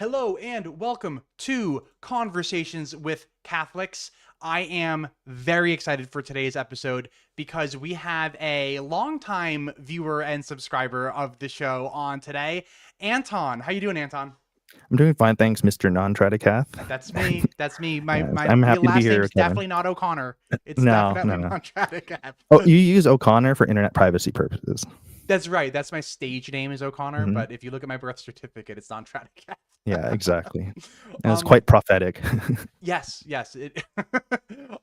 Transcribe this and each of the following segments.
Hello and welcome to Conversations with Catholics. I am very excited for today's episode because we have a longtime viewer and subscriber of the show on today. Anton, how you doing, Anton? I'm doing fine, thanks, Mr. Non-Tradicath. That's me. That's me. My Yes, my I'm the happy to be last here, name's Kevin. definitely not O'Connor. It's No, definitely no, no. not Tradicat. Oh, you use O'Connor for internet privacy purposes. That's right. That's my stage name is O'Connor, Hmm. but if you look at my birth certificate, it's not Tradicat. Yeah, exactly. And it's um quite prophetic. Yes.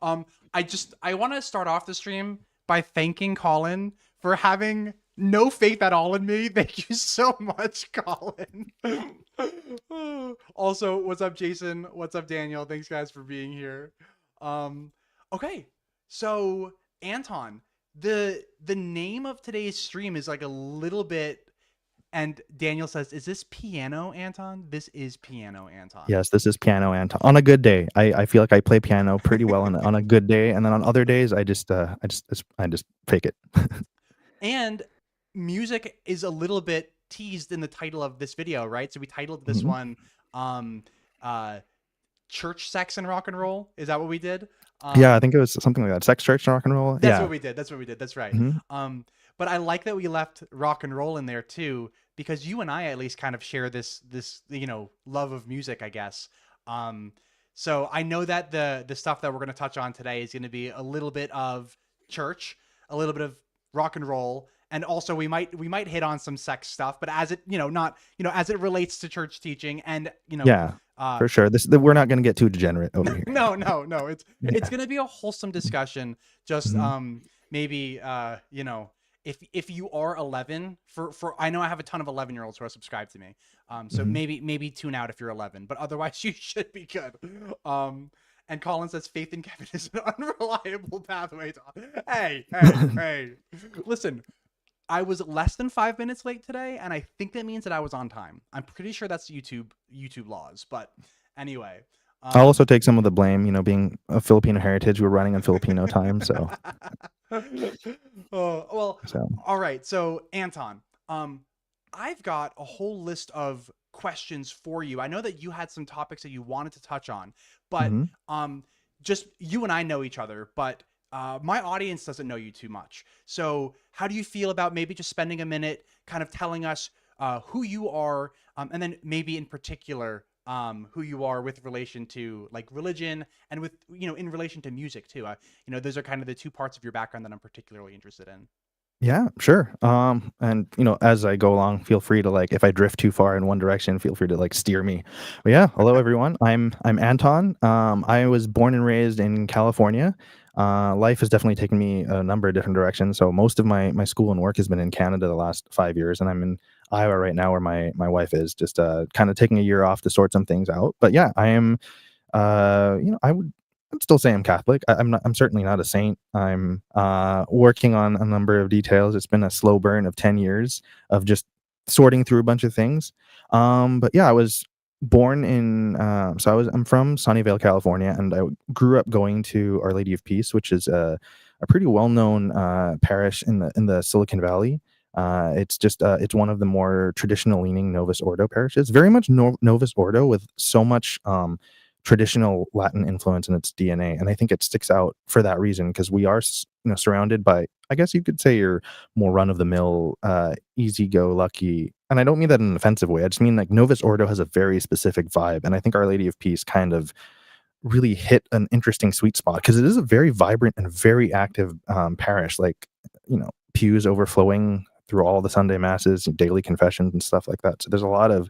Um, I want to start off the stream by thanking Colin for having no faith at all in me. Thank you so much, Colin. Also, what's up, Jason? What's up, Daniel? Thanks, guys, for being here. Um, okay, so Anton, the name of today's stream is like a little bit. And Daniel says, "Is this piano, Anton? This is piano, Anton." Yes, this is piano Anton. On a good day, I feel like I play piano pretty well on a good day, and then on other days, I just fake it. And music is a little bit teased in the title of this video, right? So we titled this Mhm. one um uh Church, Sex, and Rock and Roll. Is that what we did? Yeah, I think it was something like that. Sex, church, and rock and roll. That's what Yeah. we did. That's what we did. That's right. Hmm. But I like that we left rock and roll in there too, because you and I at least kind of share this love of music, I guess. Um, so I know that the stuff that we're going to touch on today is going to be a little bit of church, a little bit of rock and roll, and also we might hit on some sex stuff, but as it not as it relates to church teaching and Yeah, uh for sure. We're not going to get too degenerate over here. no, it's Yeah. gonna be a wholesome discussion. Just Hmm. maybe if you are 11, for I know I have a ton of 11-year-olds who are subscribed to me, so Hmm. maybe tune out if you're 11, but otherwise you should be good. And Colin says faith in Kevin is an unreliable pathway to. Hey, listen, I was less than 5 minutes late today, and I think that means that I was on time. I'm pretty sure that's YouTube laws, but anyway. I'll also um take some of the blame, being a Filipino heritage. We're running on Filipino time, so Oh, well, so. all right. So, Anton, um, I've got a whole list of questions for you. I know that you had some topics that you wanted to touch on, but Hmm. just you and I know each other, but my audience doesn't know you too much. So, how do you feel about maybe just spending a minute kind of telling us who you are, and then maybe in particular who you are with relation to like religion and with in relation to music too. Those are kind of the two parts of your background that I'm particularly interested in. Yeah, sure. And as I go along, feel free to, like, if I drift too far in one direction, feel free to, like, steer me. But yeah, hello everyone. I'm Anton. I was born and raised in California. Life has definitely taken me a number of different directions. So most of my school and work has been in Canada the last 5 years, and I'm in Iowa right now, where my wife is just kind of taking a year off to sort some things out. But yeah, I am. I'd still say I'm Catholic. I'm not. I'm certainly not a saint. I'm working on a number of details. It's been a slow burn of 10 years of just sorting through a bunch of things. But yeah, I was born in. I'm from Sunnyvale, California, and I grew up going to Our Lady of Peace, which is a pretty well known parish in the Silicon Valley. It's one of the more traditional leaning Novus Ordo parishes. Very much Novus Ordo, with so much traditional Latin influence in its DNA, and I think it sticks out for that reason, because we are surrounded by, I guess you could say, your more run of the mill, easy go lucky. And I don't mean that in an offensive way. I just mean, like, Novus Ordo has a very specific vibe, and I think Our Lady of Peace kind of really hit an interesting sweet spot, because it is a very vibrant and very active parish. Like, pews overflowing through all the Sunday masses, daily confessions, and stuff like that. So there's a lot of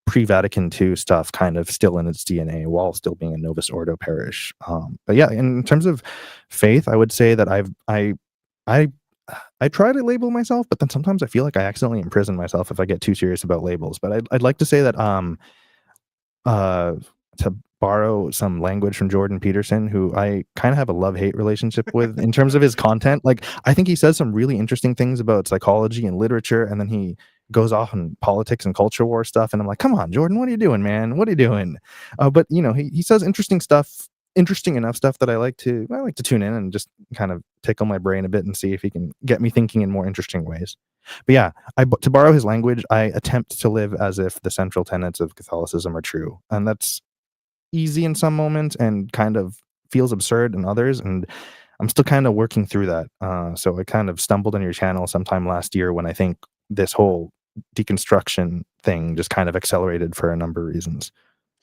pre-Vatican II stuff kind of still in its DNA, while still being a Novus Ordo parish. But yeah, in terms of faith, I would say that I I try to label myself, but then sometimes I feel like I accidentally imprison myself if I get too serious about labels. But I'd like to say that uh, to borrow some language from Jordan Peterson, who I kind of have a love-hate relationship with in terms of his content. Like, I think he says some really interesting things about psychology and literature, and then he goes off on politics and culture war stuff, and I'm like, come on, Jordan, what are you doing, man? What are you doing? But he says interesting stuff, interesting enough stuff that I like to tune in and just kind of tickle my brain a bit and see if he can get me thinking in more interesting ways. But yeah, to borrow his language, I attempt to live as if the central tenets of Catholicism are true, and that's easy in some moments and kind of feels absurd in others. And I'm still kind of working through that. So I kind of stumbled on your channel sometime last year when I think this whole deconstruction thing just kind of accelerated for a number of reasons.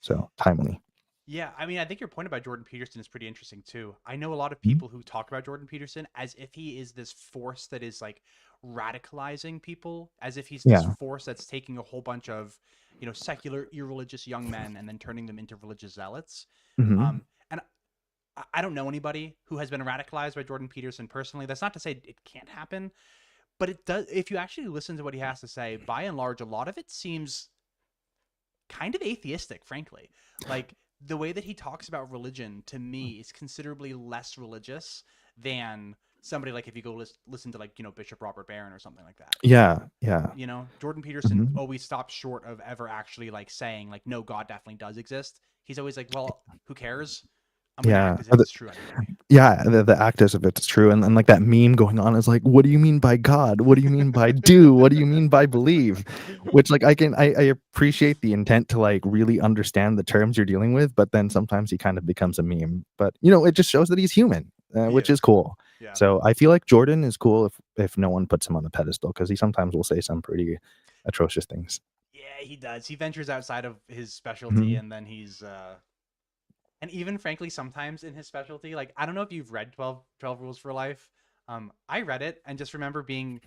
So timely. Yeah, I mean, I think your point about Jordan Peterson is pretty interesting too. I know a lot of Mhm. people who talk about Jordan Peterson as if he is this force that is like radicalizing people, as if he's this Yeah. force that's taking a whole bunch of, secular, irreligious young men and then turning them into religious zealots. Hmm. And I don't know anybody who has been radicalized by Jordan Peterson personally. That's not to say it can't happen, but it does. If you actually listen to what he has to say, by and large, a lot of it seems kind of atheistic, frankly. Like the way that he talks about religion to me is considerably less religious than somebody like if you go listen to like Bishop Robert Barron or something like that. Yeah. Yeah. Jordan Peterson Hmm. always stops short of ever actually like saying like no, God definitely does exist. He's always like, well, who cares? I'm gonna Yeah. act as if it's true anyway. Yeah, the act as if it's true, and like that meme going on is like, what do you mean by God? What do you mean by do? What do you mean by believe? Which like I appreciate the intent to like really understand the terms you're dealing with, but then sometimes he kind of becomes a meme. But it just shows that he's human, He which is is. cool. Yeah. So I feel like Jordan is cool if no one puts him on a pedestal, because he sometimes will say some pretty atrocious things. Yeah, he does. He ventures outside of his specialty, Mhm. and then he's and even frankly sometimes in his specialty, like I don't know if you've read 12 Rules for Life. I read it and just remember being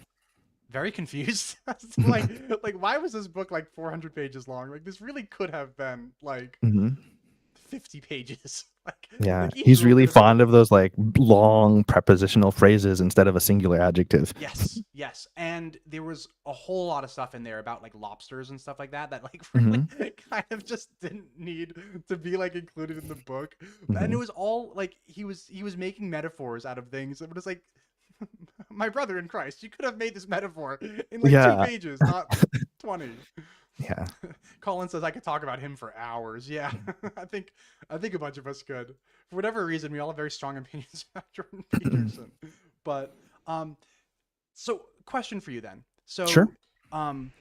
very confused as to like why was this book like 400 pages long? Like this really could have been like Mhm. 50 pages. like Yeah, like each he's rule could really have been fond of those like long prepositional phrases instead of a singular adjective. Yes, yes. And there was a whole lot of stuff in there about like lobsters and stuff like that that like Mhm. really kind of just didn't need to be like included in the book. And it Mhm. was all like he was making metaphors out of things. It was like my brother in Christ, you could have made this metaphor in like two Yeah. pages, not 20. Yeah. Colin says I could talk about him for hours. Yeah. I think a bunch of us could. For whatever reason, we all have very strong opinions about Jordan Peterson. But so, question for you then. Sure. So, um,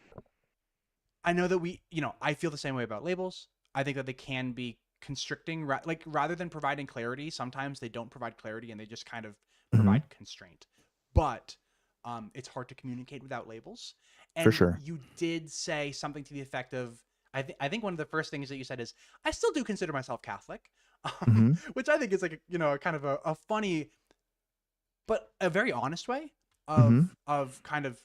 I know that I feel the same way about labels. I think that they can be constricting, like rather than providing clarity, sometimes they don't provide clarity and they just kind of Mhm. provide constraint. But it's hard to communicate without labels. For And sure. you did say something to the effect of, I think one of the first things that you said is, I still do consider myself Catholic, Mhm. which I think is like a kind of a funny but a very honest way of Mhm. kind of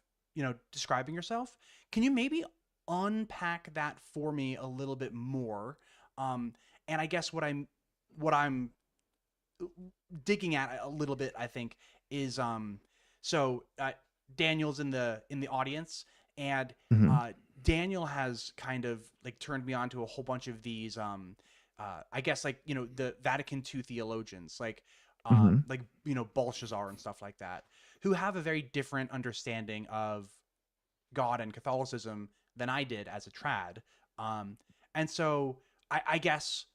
describing yourself. Can you maybe unpack that for me a little bit more? um and I guess what I'm digging at a little bit, I think, is so Daniel's in the audience, and Mhm. uh Daniel has kind of like turned me on to a whole bunch of these I guess like the Vatican II theologians, Mhm. like Belshazzar and stuff like that, who have a very different understanding of God and Catholicism than I did as a trad. And so I guess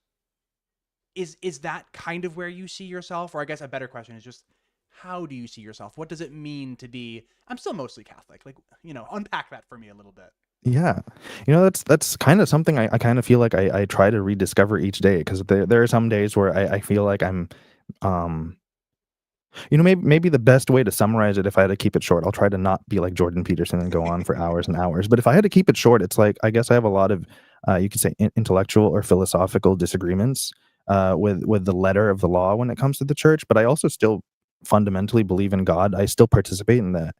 is that kind of where you see yourself? Or I guess a better question is just, how do you see yourself? What does it mean to be? I'm still mostly Catholic. Like, unpack that for me a little bit. Yeah. That's kind of something I kind of feel like I try to rediscover each day, because there are some days where I feel like I'm um maybe the best way to summarize it, if I had to keep it short, I'll try to not be like Jordan Peterson and go on for hours and hours. But if I had to keep it short, it's like I guess I have a lot of, you could say, intellectual or philosophical disagreements with the letter of the law when it comes to the church. But I also still fundamentally believe in God. I still participate in the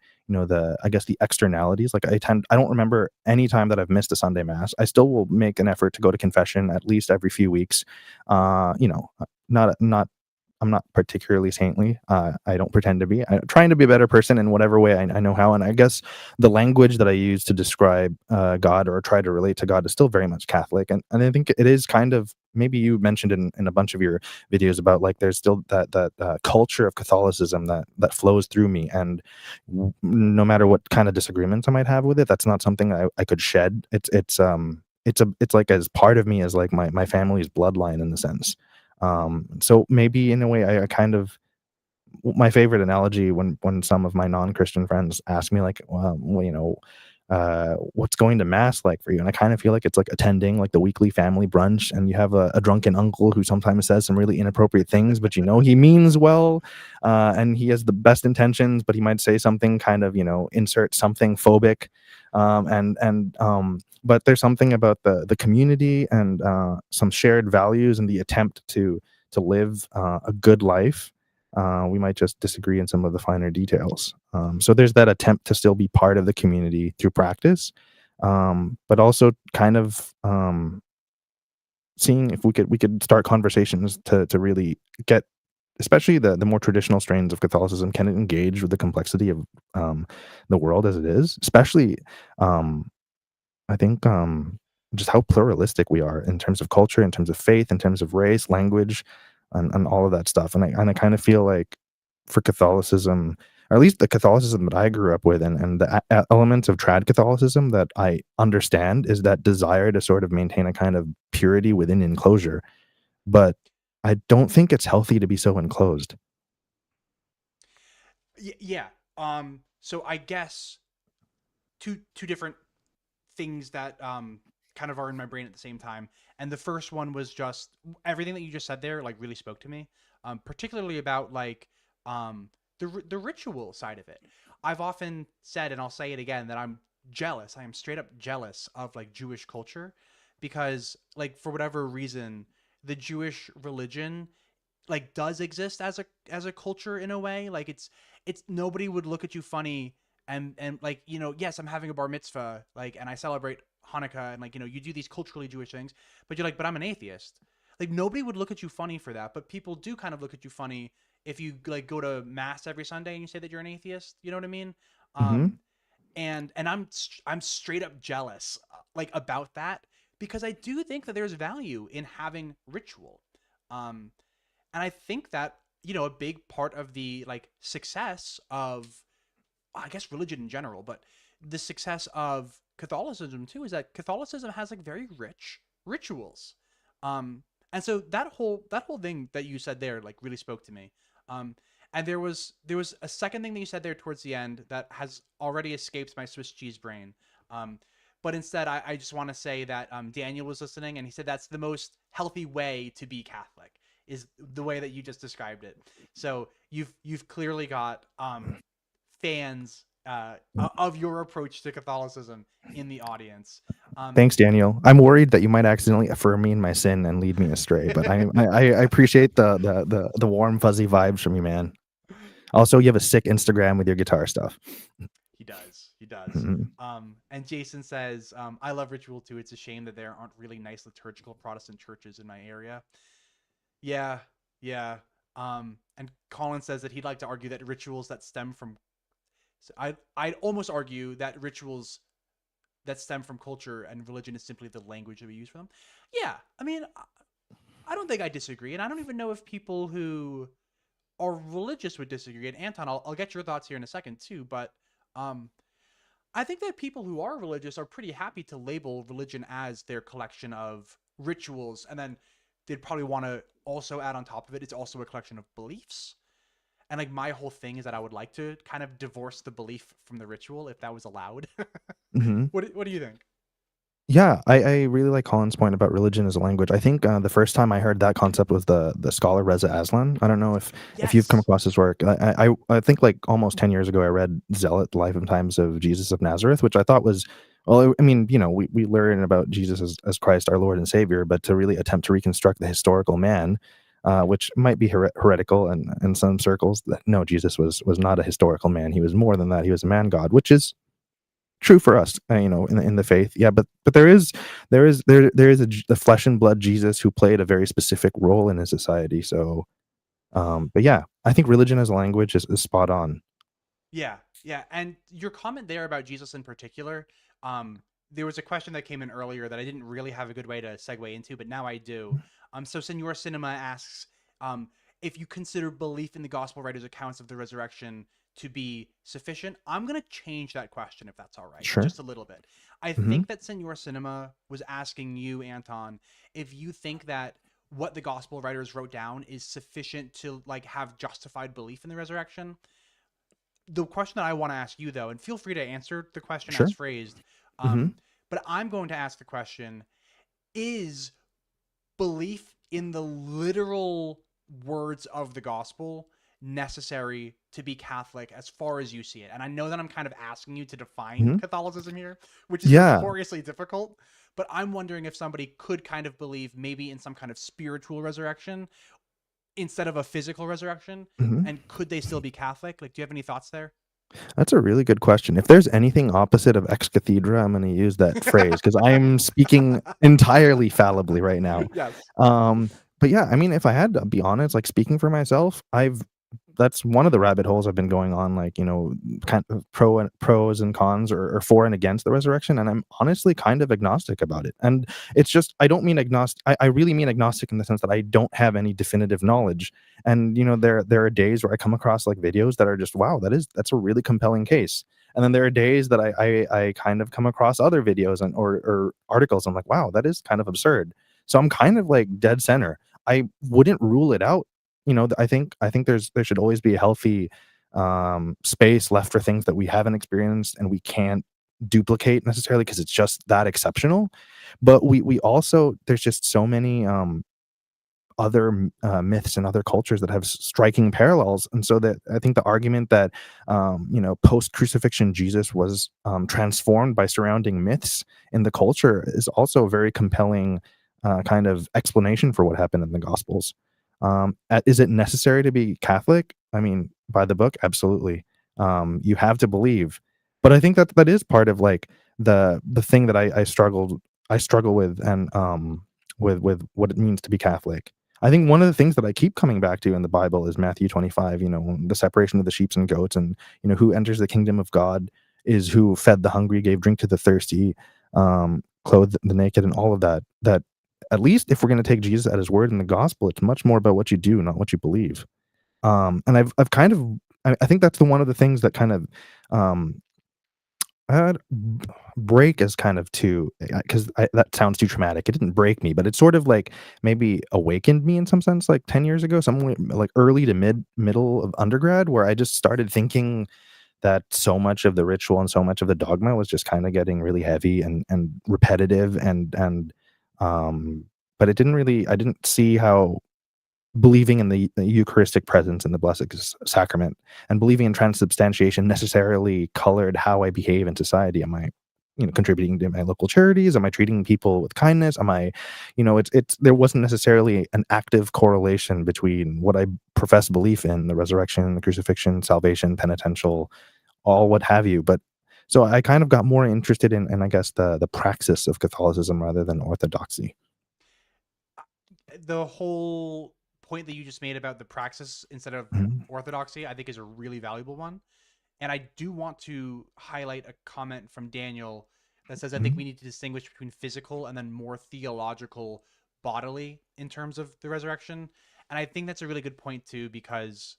I guess the externalities. Like I don't remember any time that I've missed a Sunday mass. I still will make an effort to go to confession at least every few weeks. Not I'm not particularly saintly. I don't pretend to be. I'm trying to be a better person in whatever way I know how. And I guess the language that I use to describe God or try to relate to God is still very much Catholic. And I think it is kind of, maybe you mentioned in a bunch of your videos about like there's still that culture of Catholicism that flows through me. And no matter what kind of disagreements I might have with it, that's not something I could shed. It's like as part of me as like my family's bloodline in the sense. So maybe in a way I kind of my favorite analogy when some of my non-Christian friends ask me like, well, what's going to mass like for you? And I kind of feel like it's like attending like the weekly family brunch, and you have a drunken uncle who sometimes says some really inappropriate things, but he means well, and he has the best intentions, but he might say something kind of, insert something phobic, but there's something about the community and some shared values and the attempt to live a good life. We might just disagree in some of the finer details. So there's that attempt to still be part of the community through practice, but also kind of seeing if we could start conversations to really get, especially the more traditional strains of Catholicism, can engage with the complexity of the world as it is, especially um, I think just how pluralistic we are in terms of culture, in terms of faith, in terms of race, language, and all of that stuff. And I kind of feel like for Catholicism, or at least the Catholicism that I grew up with, and the elements of trad Catholicism that I understand, is that desire to sort of maintain a kind of purity within enclosure. But I don't think it's healthy to be so enclosed. Yeah. So I guess two different things that kind of are in my brain at the same time. And the first one was just everything that you just said there, like really spoke to me, particularly about like the ritual side of it. I've often said, and I'll say it again, that I'm jealous. I am straight up jealous of like Jewish culture because like for whatever reason, the Jewish religion like does exist as a culture in a way. Like it's nobody would look at you funny and like yes, I'm having a bar mitzvah like and I celebrate Hanukkah and like you do these culturally Jewish things, but you're like, but I'm an atheist. Like nobody would look at you funny for that, but people do kind of look at you funny if you like go to mass every Sunday and you say that you're an atheist. You know what I mean? Hmm. Um, and I'm straight up jealous like about that because I do think that there's value in having ritual. Um, and I think that a big part of the like success of I guess religion in general, but the success of Catholicism too is that Catholicism has like very rich rituals. Um, and so that whole thing that you said there like really spoke to me. Um, and there was a second thing that you said there towards the end that has already escaped my Swiss cheese brain. Um, but instead, I just want to say that Daniel was listening, and he said that's the most healthy way to be Catholic is the way that you just described it. So you've clearly got fans of your approach to Catholicism in the audience. Um, Thanks, Daniel. I'm worried that you might accidentally affirm me in my sin and lead me astray, but I appreciate the warm fuzzy vibes from you, man. Also, you have a sick Instagram with your guitar stuff. he does. He does. Mhm. And Jason says, I love ritual too. It's a shame that there aren't really nice liturgical Protestant churches in my area. Yeah, yeah. And Colin says that he'd like to argue that rituals that stem from I'd almost argue that rituals that stem from culture and religion is simply the language that we use for them. Yeah, I mean, I don't think I disagree, and I don't even know if people who are religious would disagree. And Anton, I'll get your thoughts here in a second too, but um, I think that people who are religious are pretty happy to label religion as their collection of rituals, and then they'd probably want to also add on top of it, it's also a collection of beliefs. And like my whole thing is that I would like to kind of divorce the belief from the ritual if that was allowed. Mhm. What do you think? Yeah, I really like Colin's point about religion as a language. I think the first time I heard that concept was the scholar Reza Aslan. I don't know if you've come Yes. across his work. I think like almost 10 years ago I read Zealot: The Life and Times of Jesus of Nazareth, which I thought was, well, I mean, we learn about Jesus as Christ, our Lord and Savior, but to really attempt to reconstruct the historical man, which might be heretical in some circles. That no, Jesus was not a historical man. He was more than that. He was a man God, which is true for us, in the faith. Yeah, but there is the flesh and blood Jesus who played a very specific role in his society. So but yeah, I think religion as a language is spot on. Yeah, yeah. And your comment there about Jesus in particular, there was a question that came in earlier that I didn't really have a good way to segue into, but now I do. So Senor Cinema asks, if you consider belief in the gospel writers' accounts of the resurrection to be sufficient. I'm gonna change that question if that's all right, Sure. just a little bit. I Hmm. think that Senor Cinema was asking you, Anton, if you think that what the gospel writers wrote down is sufficient to like have justified belief in the resurrection. The question that I want to ask you though, and feel free to answer the question as Sure. phrased, Hmm. but I'm going to ask the question: is belief in the literal words of the gospel necessary to be Catholic as far as you see it? And I know that I'm kind of asking you to define Hmm. Catholicism here, which is Yeah. notoriously difficult, but I'm wondering if somebody could kind of believe maybe in some kind of spiritual resurrection instead of a physical resurrection, Hmm. and could they still be Catholic? Like, do you have any thoughts there? That's a really good question. If there's anything opposite of ex cathedra, I'm going to use that phrase because I'm speaking entirely fallibly right now. Yes. Um, but yeah, I mean, if I had to be honest, like speaking for myself, I've that's one of the rabbit holes I've been going on, like, kind of pros and cons, or for and against the resurrection. And I'm honestly kind of agnostic about it. And it's just, I don't mean agnostic. I really mean agnostic in the sense that I don't have any definitive knowledge. And, there are days where I come across like videos that are just, wow, that's a really compelling case. And then there are days that I kind of come across other videos or articles. I'm like, wow, that is kind of absurd. So I'm kind of like dead center. I wouldn't rule it out. I think there should always be a healthy space left for things that we haven't experienced and we can't duplicate necessarily because it's just that exceptional. But we also, there's just so many other myths and other cultures that have striking parallels. And so that I think the argument that post crucifixion Jesus was transformed by surrounding myths in the culture is also a very compelling kind of explanation for what happened in the Gospels. Is it necessary to be Catholic? I mean, by the book, absolutely. You have to believe, but I think that that is part of like the thing that I struggle with, and with what it means to be Catholic. I think one of the things that I keep coming back to in the Bible is Matthew 25, the separation of the sheep and goats, and, who enters the kingdom of God is who fed the hungry, gave drink to the thirsty, clothed the naked, and all of that. That at least if we're going to take Jesus at his word in the gospel, it's much more about what you do, not what you believe. And I've kind of, I think that's the one of the things that kind of, um, break is kind of too, because that sounds too traumatic. It didn't break me, but it sort of like maybe awakened me in some sense, like 10 years ago, somewhere like early to middle of undergrad, where I just started thinking that so much of the ritual and so much of the dogma was just kind of getting really heavy and repetitive, and um but it didn't really, I didn't see how believing in the Eucharistic presence in the Blessed Sacrament and believing in transubstantiation necessarily colored how I behave in society. Am I, contributing to my local charities? Am I treating people with kindness? Am I, it's there wasn't necessarily an active correlation between what I profess belief in, the resurrection, the crucifixion, salvation, penitential, all what have you. But so I kind of got more interested in I guess the praxis of Catholicism rather than orthodoxy. The whole point that you just made about the praxis instead of Mhm. orthodoxy, I think, is a really valuable one. And I do want to highlight a comment from Daniel that says, I think Mhm. we need to distinguish between physical and then more theological bodily in terms of the resurrection. And I think that's a really good point, too, because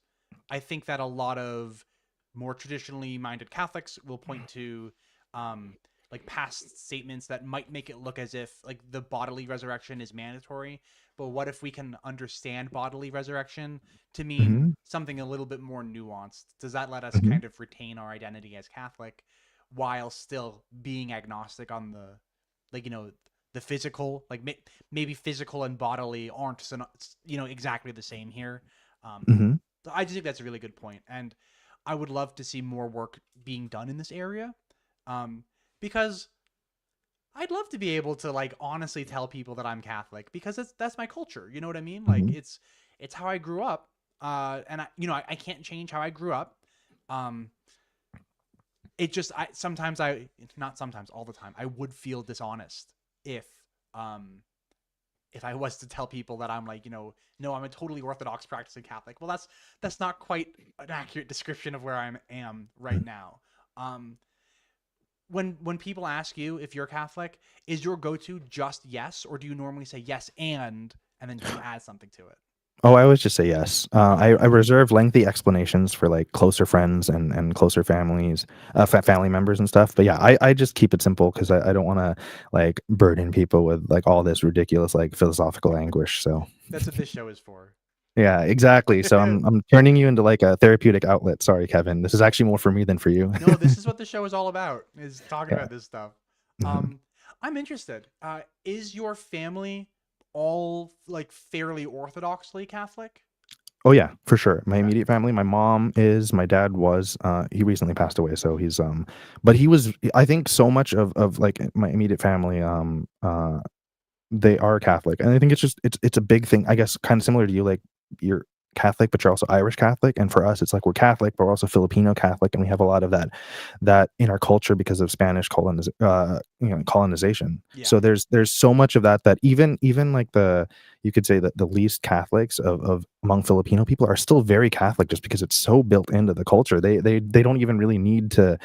I think that a lot of more traditionally minded Catholics will point to um, like past statements that might make it look as if like the bodily resurrection is mandatory. But what if we can understand bodily resurrection to mean Mhm. something a little bit more nuanced? Does that let us Mhm. kind of retain our identity as Catholic while still being agnostic on the, like, the physical, like maybe physical and bodily aren't exactly the same here. Mhm. So I just think that's a really good point, and I would love to see more work being done in this area, um, because I'd love to be able to like honestly tell people that I'm Catholic because that's my culture. You know what I mean? Like Mhm. it's how I grew up. And I can't change how I grew up. Um, it just I sometimes I not sometimes all the time I would feel dishonest if um if I was to tell people that I'm like, no, I'm a totally Orthodox practicing Catholic. Well, that's not quite an accurate description of where I am right now. Um, when people ask you if you're Catholic, is your go-to just yes, or do you normally say yes and then do you add something to it? Oh, I always just say yes. I reserve lengthy explanations for like closer friends and closer families, family members and stuff. But yeah, I just keep it simple because I don't want to like burden people with like all this ridiculous like philosophical anguish. So That's what this show is for. yeah, exactly. So I'm turning you into like a therapeutic outlet. Sorry, Kevin. This is actually more for me than for you. No, this is what the show is all about, is talking Yeah. about this stuff. Mhm. I'm interested. Is your family all like fairly orthodoxly Catholic? Oh yeah, for sure. My Okay. immediate family, my mom is, my dad was, he recently passed away, so he's but he was, I think so much of like my immediate family they are Catholic, and I think it's just it's a big thing, I guess, kinda similar to you, like, you're Catholic, but you're also Irish Catholic, and for us, it's like we're Catholic, but we're also Filipino Catholic, and we have a lot of that in our culture because of Spanish colonization. Yeah. So there's so much of that even like you could say that the least Catholics of among Filipino people are still very Catholic just because it's so built into the culture. They don't even really need to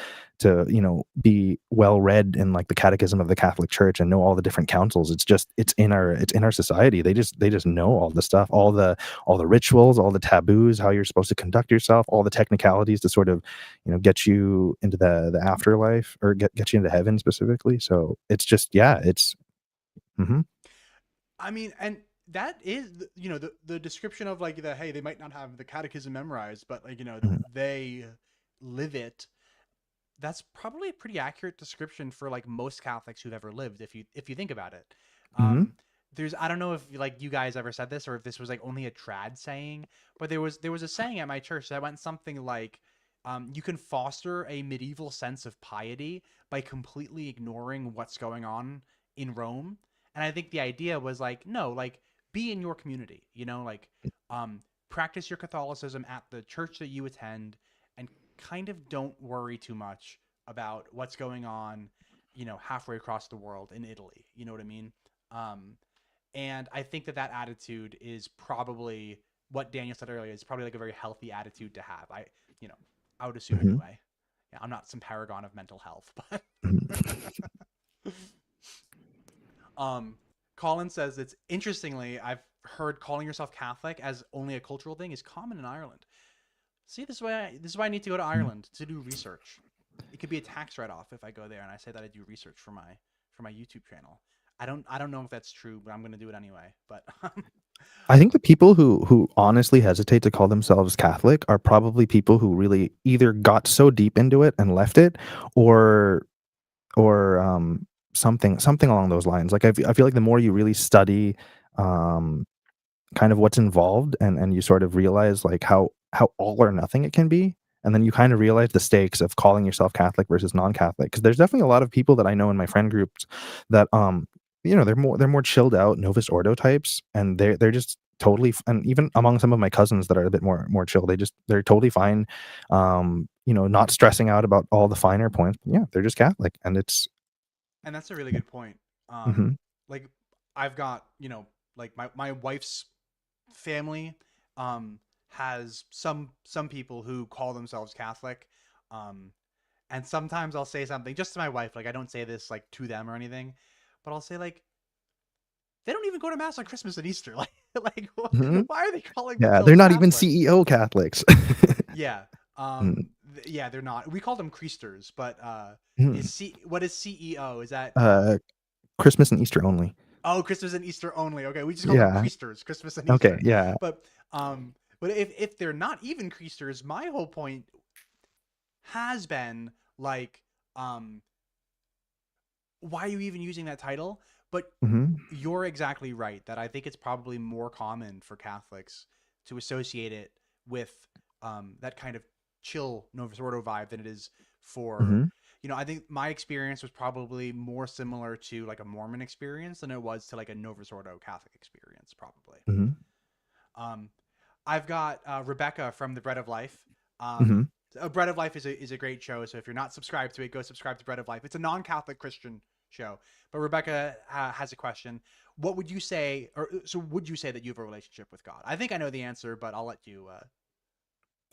be well read in like the catechism of the Catholic Church and know all the different councils. It's in our society. They just know all the stuff, all the rituals, all the taboos, how you're supposed to conduct yourself, all the technicalities to sort of get you into the afterlife, or get you into heaven specifically. So it's just, yeah, it's hmm I mean, and that is, the description of like the, hey, they might not have the catechism memorized, but like, they live it. That's probably a pretty accurate description for like most Catholics who've ever lived, if you think about it. hmm Um, I don't know if like you guys ever said this or if this was like only a trad saying, but there was a saying at my church that went something like, you can foster a medieval sense of piety by completely ignoring what's going on in Rome. And I think the idea was like, no, like be in your community, like um, practice your Catholicism at the church that you attend, and kind of don't worry too much about what's going on, halfway across the world in Italy. You know what I mean? Um, and I think that attitude is probably what Daniel said earlier. Is probably like a very healthy attitude to have. You know, I would assume hmm anyway. Yeah, I'm not some paragon of mental health, but um, Colin says it's interestingly, I've heard calling yourself Catholic as only a cultural thing is common in Ireland. See, this is why I need to go to Ireland to do research. It could be a tax write-off if I go there and I say that I do research for my YouTube channel. I don't know if that's true, but I'm going to do it anyway. But I think the people who honestly hesitate to call themselves Catholic are probably people who really either got so deep into it and left it, or something along those lines. Like I feel like the more you really study um kind of what's involved, and you sort of realize like how all or nothing it can be, and then you kind of realize the stakes of calling yourself Catholic versus non-Catholic, because there's definitely a lot of people that I know in my friend groups that they're more chilled out Novus Ordo types, and they're just totally and even among some of my cousins that are a bit more chill, they're totally fine, not stressing out about all the finer points. Yeah, they're just Catholic, and it's and that's a really good point. hmm Like I've got, like my wife's family has some people who call themselves Catholic. Um and sometimes I'll say something just to my wife, like I don't say this like to them or anything, but I'll say like they don't even go to mass on Christmas and Easter. Like hmm why are they calling yeah, they're themselves not even Catholic? CEO Catholics. Yeah. Mm, Yeah, they're not. We call them creasters, but mm. what is CEO? Is that Uh, Christmas and Easter only. oh, Christmas and Easter only. Okay, we just call them Yeah. creasters, Christmas and Okay. Easter. Yeah. But if they're not even creasters, my whole point has been like um why are you even using that title? But hmm you're exactly right that I think it's probably more common for Catholics to associate it with that kind of chill Novus Ordo vibe than it is for, hmm I think my experience was probably more similar to like a Mormon experience than it was to like a Novus Ordo Catholic experience, probably. hmm Um, I've got Rebecca from the Bread of Life. hmm Bread of Life is a great show. So if you're not subscribed to it, go subscribe to Bread of Life. It's a non-Catholic Christian show. But Rebecca has a question. What would you say, or so would you say that you have a relationship with God? I think I know the answer, but I'll let you.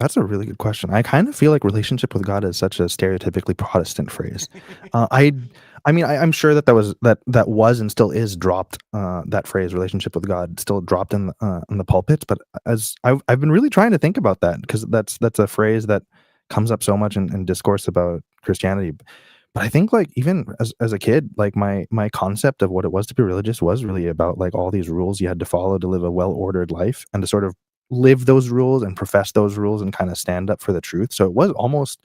That's a really good question. I kind of feel like relationship with God is such a stereotypically Protestant phrase. I mean, I'm sure that that was and still is dropped. That phrase, relationship with God, still dropped in the pulpits. But as I've been really trying to think about that because that's a phrase that comes up so much in discourse about Christianity. But I think like even as a kid, like my concept of what it was to be religious was really about like all these rules you had to follow to live a well ordered life and to sort of live those rules and profess those rules and kind of stand up for the truth. So it was almost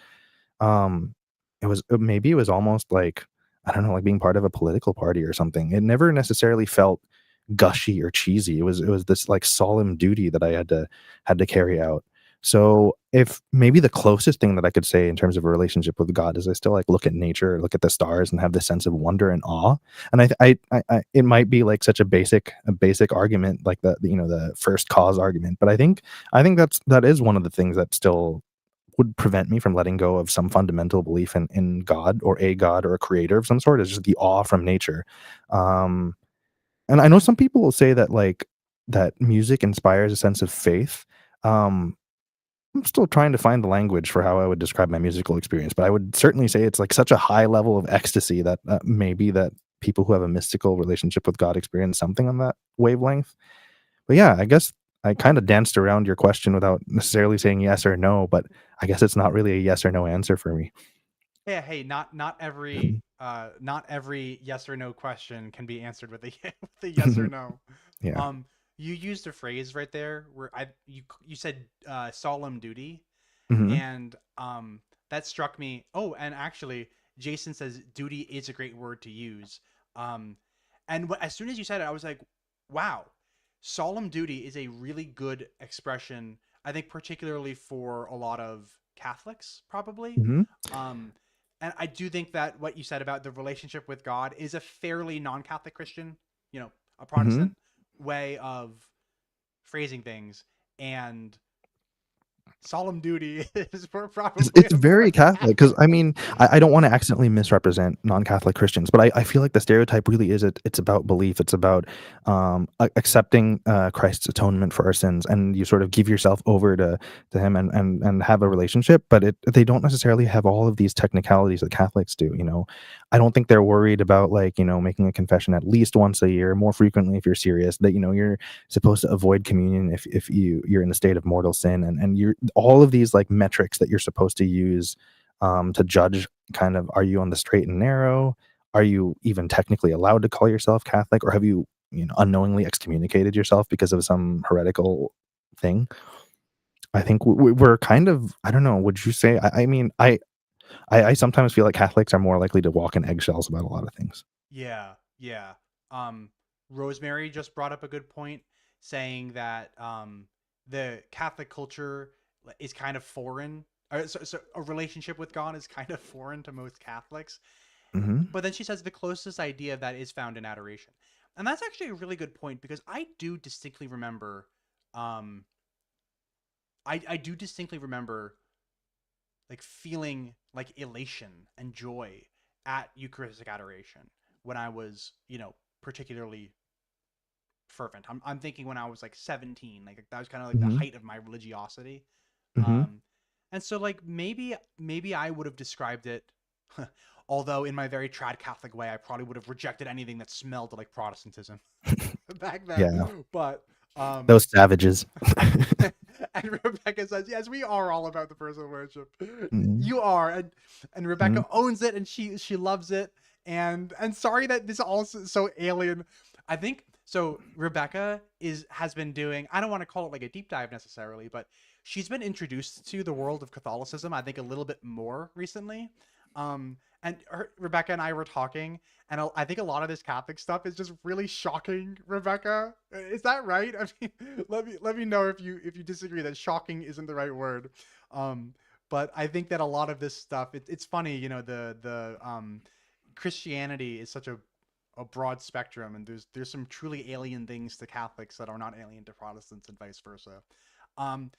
maybe it was almost like I don't know, like being part of a political party or something. It never necessarily felt gushy or cheesy. It was this like solemn duty that I had to carry out. So if maybe the closest thing that I could say in terms of a relationship with God is I still like look at nature, look at the stars, and have this sense of wonder and awe. And it might be like such a basic argument, like the first cause argument. But I think that is one of the things that still would prevent me from letting go of some fundamental belief in God or a God or a creator of some sort. Is just the awe from nature. Um, and I know some people will say that like that music inspires a sense of faith. Um, I'm still trying to find the language for how I would describe my musical experience, but I would certainly say it's like such a high level of ecstasy that maybe that people who have a mystical relationship with God experience something on that wavelength. But yeah, I guess I kind of danced around your question without necessarily saying yes or no, but I guess it's not really a yes or no answer for me. Yeah, hey, not every yes or no question can be answered with a with a yes or no. Yeah. Um, you used a phrase right there where you said solemn duty, Hmm. and that struck me. Oh, and actually, Jason says duty is a great word to use. Um, and as soon as you said it, I was like, wow, solemn duty is a really good expression. I think particularly for a lot of Catholics, probably. Hmm. Um, and I do think that what you said about the relationship with God is a fairly non-Catholic Christian, a Hmm. Protestant way of phrasing things. And solemn duty is It's probably it's a very more Catholic because I Catholic. mean, I don't wanna accidentally misrepresent non-Catholic Christians, but I feel like the stereotype really is it's about belief. It's about, accepting, Christ's atonement for our sins, and you sort of give yourself over to him and have a relationship, but they don't necessarily have all of these technicalities that Catholics do, you know? I don't think they're worried about, like, making a confession at least once a year, more frequently if you're serious, that, you're supposed to avoid communion if you're in a state of mortal sin, and you're all of these like metrics that you're supposed to use to judge kind of, are you on the straight and narrow, are you even technically allowed to call yourself Catholic, or have you unknowingly excommunicated yourself because of some heretical thing. I think we're kind of, I don't know, would you say, I mean I sometimes feel like Catholics are more likely to walk in eggshells about a lot of things. Yeah, yeah. Um, Rosemary just brought up a good point, saying that the Catholic culture is kind of foreign. So a relationship with God is kind of foreign to most Catholics. Hmm. But then she says the closest idea of that is found in adoration, and that's actually a really good point because I do distinctly remember, um, I do distinctly remember like feeling like elation and joy at Eucharistic adoration when I was, particularly fervent. I'm thinking when I was like 17, like that was kind of like the Hmm. height of my religiosity. Hmm. Um, and so like maybe I would have described it, although in my very trad Catholic way, I probably would have rejected anything that smelled like Protestantism back then. Yeah, But those savages. and Rebecca says, "Yes, we are all about the personal worship. Hmm. You are." And Rebecca owns it, and she loves it. And sorry that this all so alien. I think so. Rebecca has been doing. I don't want to call it like a deep dive necessarily, but she's been introduced to the world of Catholicism. I think a little bit more recently. Rebecca and I were talking, and I think a lot of this Catholic stuff is just really shocking. Rebecca, is that right? I mean, let me know if you disagree that shocking isn't the right word. Um, but I think that a lot of this stuff, it's funny, the Christianity is such a broad spectrum, and there's some truly alien things to Catholics that are not alien to Protestants, and vice versa. Um,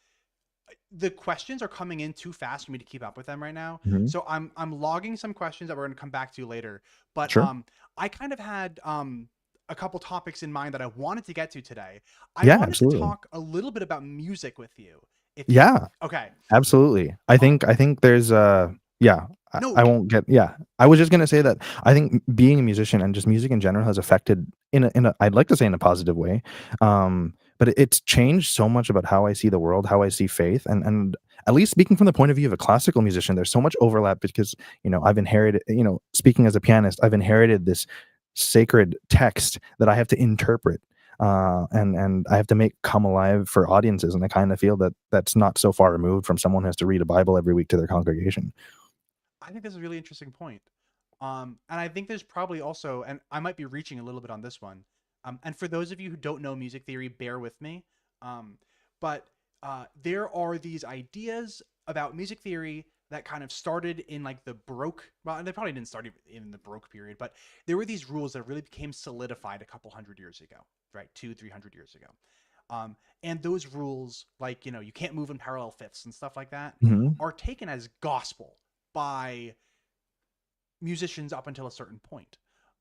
the questions are coming in too fast for me to keep up with them right now. Hmm. So I'm logging some questions that we're going to come back to later. But Sure. I kind of had a couple topics in mind that I wanted to get to today. I Yeah, wanted to absolutely. talk a little bit about music with you. If you Yeah, okay, absolutely. um, I think there's yeah, no, I won't get yeah. I was just gonna say that I think being a musician and just music in general has affected in a I'd like to say in a positive way. But it's changed so much about how I see the world, how I see faith, and at least speaking from the point of view of a classical musician, there's so much overlap because I've inherited speaking as a pianist, I've inherited this sacred text that I have to interpret and I have to make come alive for audiences. And I kind of feel that that's not so far removed from someone who has to read a Bible every week to their congregation. I think that's a really interesting point. And I think there's probably also, and I might be reaching a little bit on this one. And for those of you who don't know music theory, bear with me. Um, but there are these ideas about music theory that kind of started in like the Baroque. Well, they probably didn't start in the Baroque period, but there were these rules that really became solidified a couple hundred years ago, right? 200-300 years ago. And those rules, like you can't move in parallel fifths and stuff like that, Hmm. are taken as gospel by musicians up until a certain point.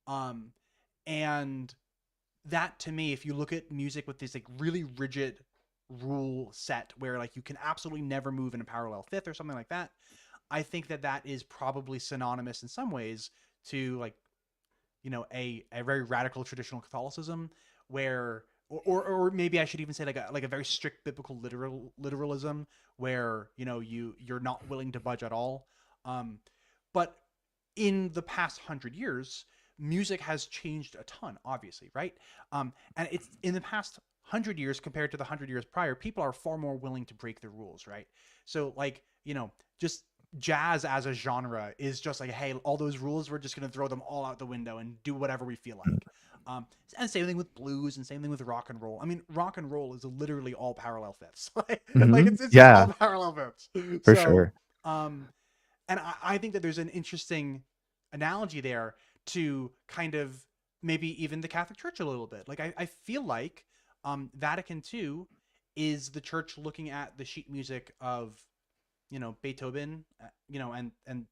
Um, and that to me, if you look at music with this like really rigid rule set where like you can absolutely never move in a parallel fifth or something like that, I think that that is probably synonymous in some ways to like a very radical traditional Catholicism where or maybe I should even say like a very strict biblical literalism where you're not willing to budge at all. But in the past 100 years, music has changed a ton, obviously, right? And it's in the past 100 years compared to the 100 years prior, people are far more willing to break the rules, right? So, like, just jazz as a genre is just like, hey, all those rules, we're just going to throw them all out the window and do whatever we feel like. And same thing with blues and same thing with rock and roll. I mean, rock and roll is literally all parallel fifths. Like Hmm. it's just all Yeah, parallel fifths. for So, sure. um, and I think that there's an interesting analogy there to kind of maybe even the Catholic Church a little bit. Like I feel like Vatican II is the church looking at the sheet music of Beethoven, and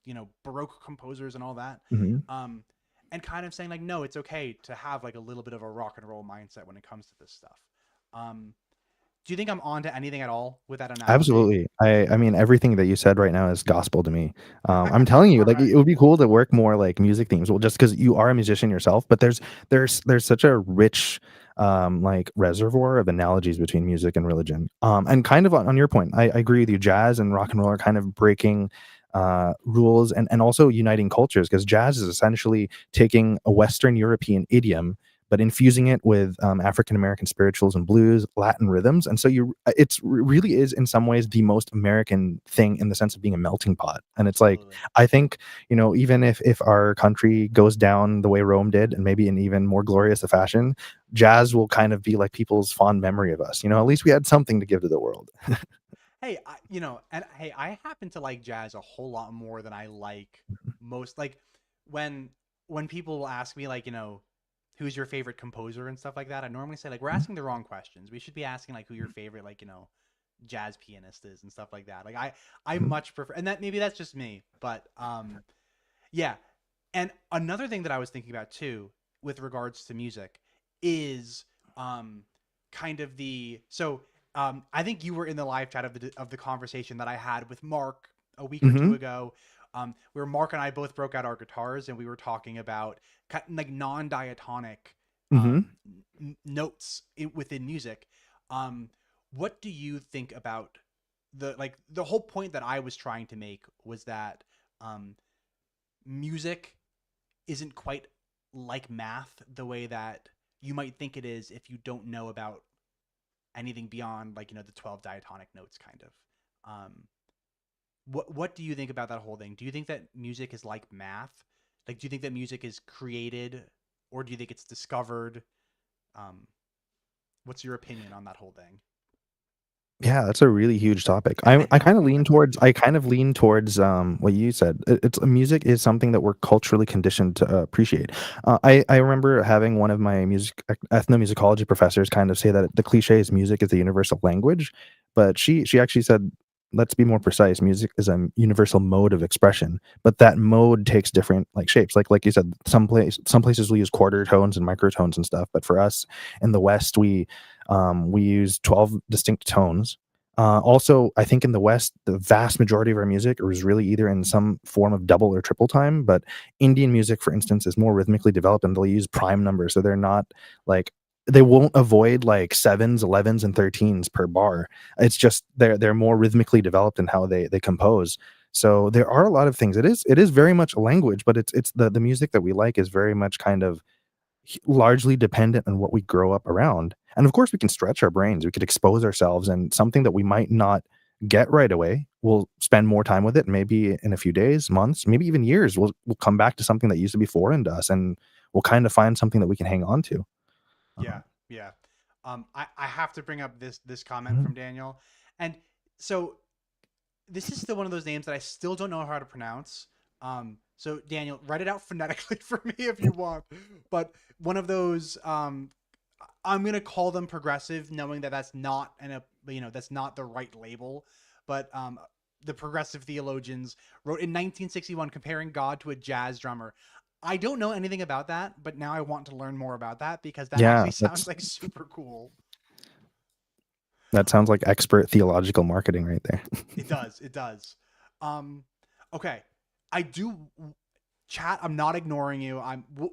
Baroque composers and all that, Hmm. um, and kind of saying like, no, it's okay to have like a little bit of a rock and roll mindset when it comes to this stuff. Um, do you think I'm on to anything at all with that analogy? Absolutely. I mean, everything that you said right now is gospel to me. I'm telling you, All like, right. it would be cool to work more like music themes. Well, just because you are a musician yourself, but there's such a rich like reservoir of analogies between music and religion. And kind of on your point, I agree with you. Jazz and rock and roll are kind of breaking rules and also uniting cultures because jazz is essentially taking a Western European idiom but infusing it with African American spirituals and blues, Latin rhythms, and so it's really is in some ways the most American thing in the sense of being a melting pot. And it's like Absolutely. I think even if our country goes down the way Rome did, and maybe in even more glorious a fashion, jazz will kind of be like people's fond memory of us. At least we had something to give to the world. Hey, and hey, I happen to like jazz a whole lot more than I like most. Like when when people will ask me like, who's your favorite composer and stuff like that, I normally say like we're asking the wrong questions. We should be asking like who your favorite like, jazz pianist is and stuff like that. Like I much prefer, and that maybe that's just me, but yeah. And another thing that I was thinking about too with regards to music is um kind of the so I think you were in the live chat of the conversation that I had with Mark a week or two Hmm. ago, where Mark and I both broke out our guitars and we were talking about like non-diatonic Hmm. notes within music. Um, what do you think about the whole point that I was trying to make was that um, music isn't quite like math the way that you might think it is if you don't know about anything beyond like the 12 diatonic notes kind of. What do you think about that whole thing? Do you think that music is like math? Like do you think that music is created or do you think it's discovered? um what's your opinion on that whole thing? Yeah, that's a really huge topic. I kind of lean towards what you said. It's music is something that we're culturally conditioned to appreciate. I remember having one of my ethnomusicology professors kind of say that the cliche is music is the universal language, but she actually said, let's be more precise. Music is a universal mode of expression, but that mode takes different like shapes. Like you said, some places we use quarter tones and microtones and stuff, but for us in the West, we use 12 distinct tones, Also, I think in the West, the vast majority of our music is really either in some form of double or triple time. But Indian music, for instance, is more rhythmically developed, and they'll use prime numbers, so they're not like they won't avoid like sevens, 11s, and 13s per bar. It's just they're more rhythmically developed in how they compose. So there are a lot of things. It is very much a language, but it's the music that we like is very much kind of largely dependent on what we grow up around. And of course, we can stretch our brains. We could expose ourselves, and something that we might not get right away, we'll spend more time with it. Maybe in a few days, months, maybe even years, we'll come back to something that used to be foreign to us, and we'll kind of find something that we can hang on to. Yeah, Um, yeah. I have to bring up this comment mhm. from Daniel, and so this is still one of those names that I still don't know how to pronounce. So Daniel, write it out phonetically for me if you want. But one of those, I'm gonna call them progressive, knowing that that's not that's not the right label. But the progressive theologians wrote in 1961 comparing God to a jazz drummer. I don't know anything about that, but now I want to learn more about that because that Yeah, actually sounds like super cool. that sounds like expert theological marketing right there. It does. It does. Um, okay. I do chat. I'm not ignoring you.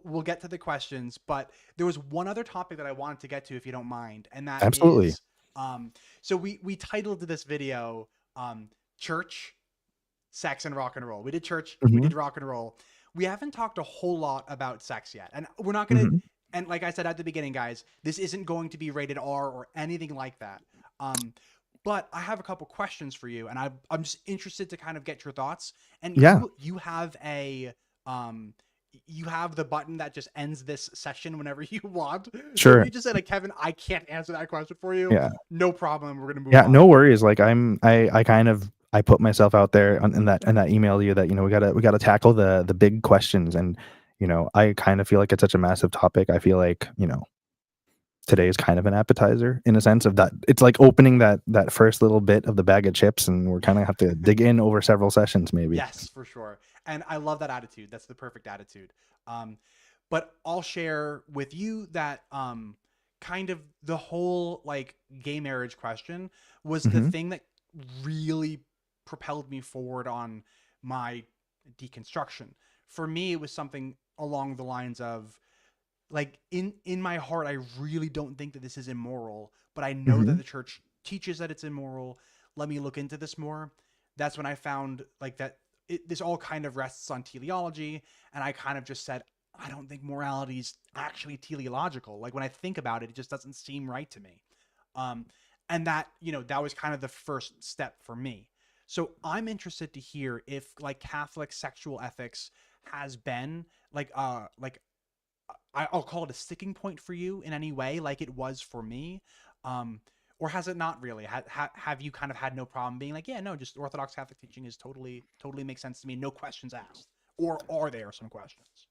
We'll get to the questions, but there was one other topic that I wanted to get to, if you don't mind, and that Absolutely. is, so we titled this video, "Church, Sex, and Rock and Roll." We did church. We Hmm. did rock and roll. We haven't talked a whole lot about sex yet, and we're not gonna. Hmm. And like I said at the beginning, guys, this isn't going to be rated R or anything like that. Um, but I have a couple questions for you, and I'm just interested to kind of get your thoughts. And Yeah, you have a um you have the button that just ends this session whenever you want. So if sure. you just say like, Kevin, I can't answer that question for you, Yeah. no problem. We're gonna move Yeah, on. no worries. Like I kind of I put myself out there in that email to you that we gotta tackle the big questions, and I kind of feel like it's such a massive topic. I feel like today is kind of an appetizer in a sense of that it's like opening that first little bit of the bag of chips, and we're kind of have to dig in over several sessions maybe. Yes, for sure. And I love that attitude. That's the perfect attitude. Um, but I'll share with you that kind of the whole like gay marriage question was the Hmm. thing that really propelled me forward on my deconstruction. For me, it was something along the lines of like in my heart, I really don't think that this is immoral, but I know that Hmm. the church teaches that it's immoral. Let me look into this more. That's when I found like that this all kind of rests on teleology, and I kind of just said I don't think morality is actually teleological. Like when I think about it, it just doesn't seem right to me. Um, and that that was kind of the first step for me. So I'm interested to hear if like Catholic sexual ethics has been like I'll call it a sticking point for you in any way, like it was for me, or has it not really? Have you kind of had no problem being like, yeah, no, just Orthodox Catholic teaching is totally makes sense to me, no questions asked, or are there some questions?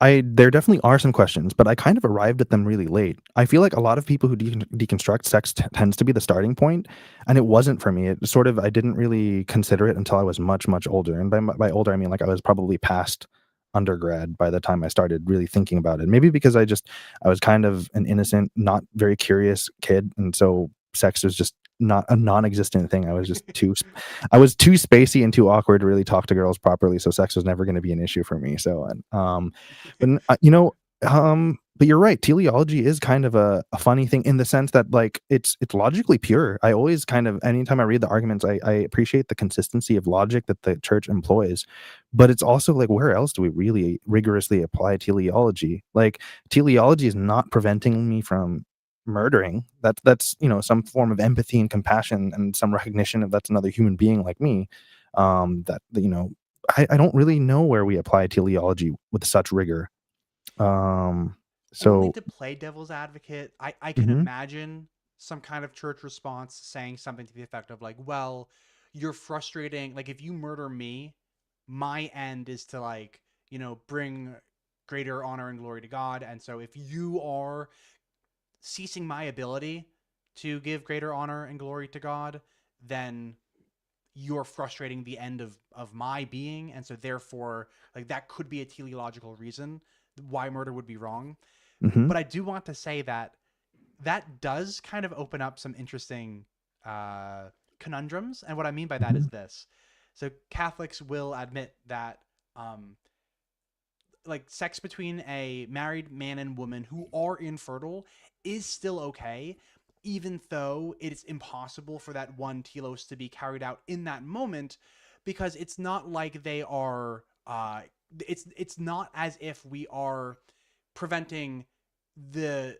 I there definitely are some questions, but I kind of arrived at them really late. I feel like a lot of people who deconstruct sex tends to be the starting point, and it wasn't for me. It sort of I didn't really consider it until I was much older, and by older I mean like I was probably past undergrad by the time I started really thinking about it. Maybe because I was kind of an innocent, not very curious kid, and so sex was just not a non-existent thing. I was too spacey and too awkward to really talk to girls properly, so sex was never going to be an issue for me. So, but but you're right. Teleology is kind of a funny thing in the sense that like it's logically pure. I always kind of anytime I read the arguments, I appreciate the consistency of logic that the church employs, but it's also like where else do we really rigorously apply teleology? Like teleology is not preventing me from murdering. That's some form of empathy and compassion and some recognition of that's another human being like me. That I don't really know where we apply teleology with such rigor. Um, Only so to play devil's advocate, I can mhm, imagine some kind of church response saying something to the effect of like, well, you're frustrating. Like if you murder me, my end is to like, bring greater honor and glory to God. And so if you are ceasing my ability to give greater honor and glory to God, then you're frustrating the end of my being, and so therefore like that could be a teleological reason why murder would be wrong. mhm, But I do want to say that that does kind of open up some interesting uh, conundrums. And what I mean by that is Mhm. this: so Catholics will admit that um, like sex between a married man and woman who are infertile is still okay, even though it is impossible for that one telos to be carried out in that moment, because it's not like they are. It's not as if we are preventing the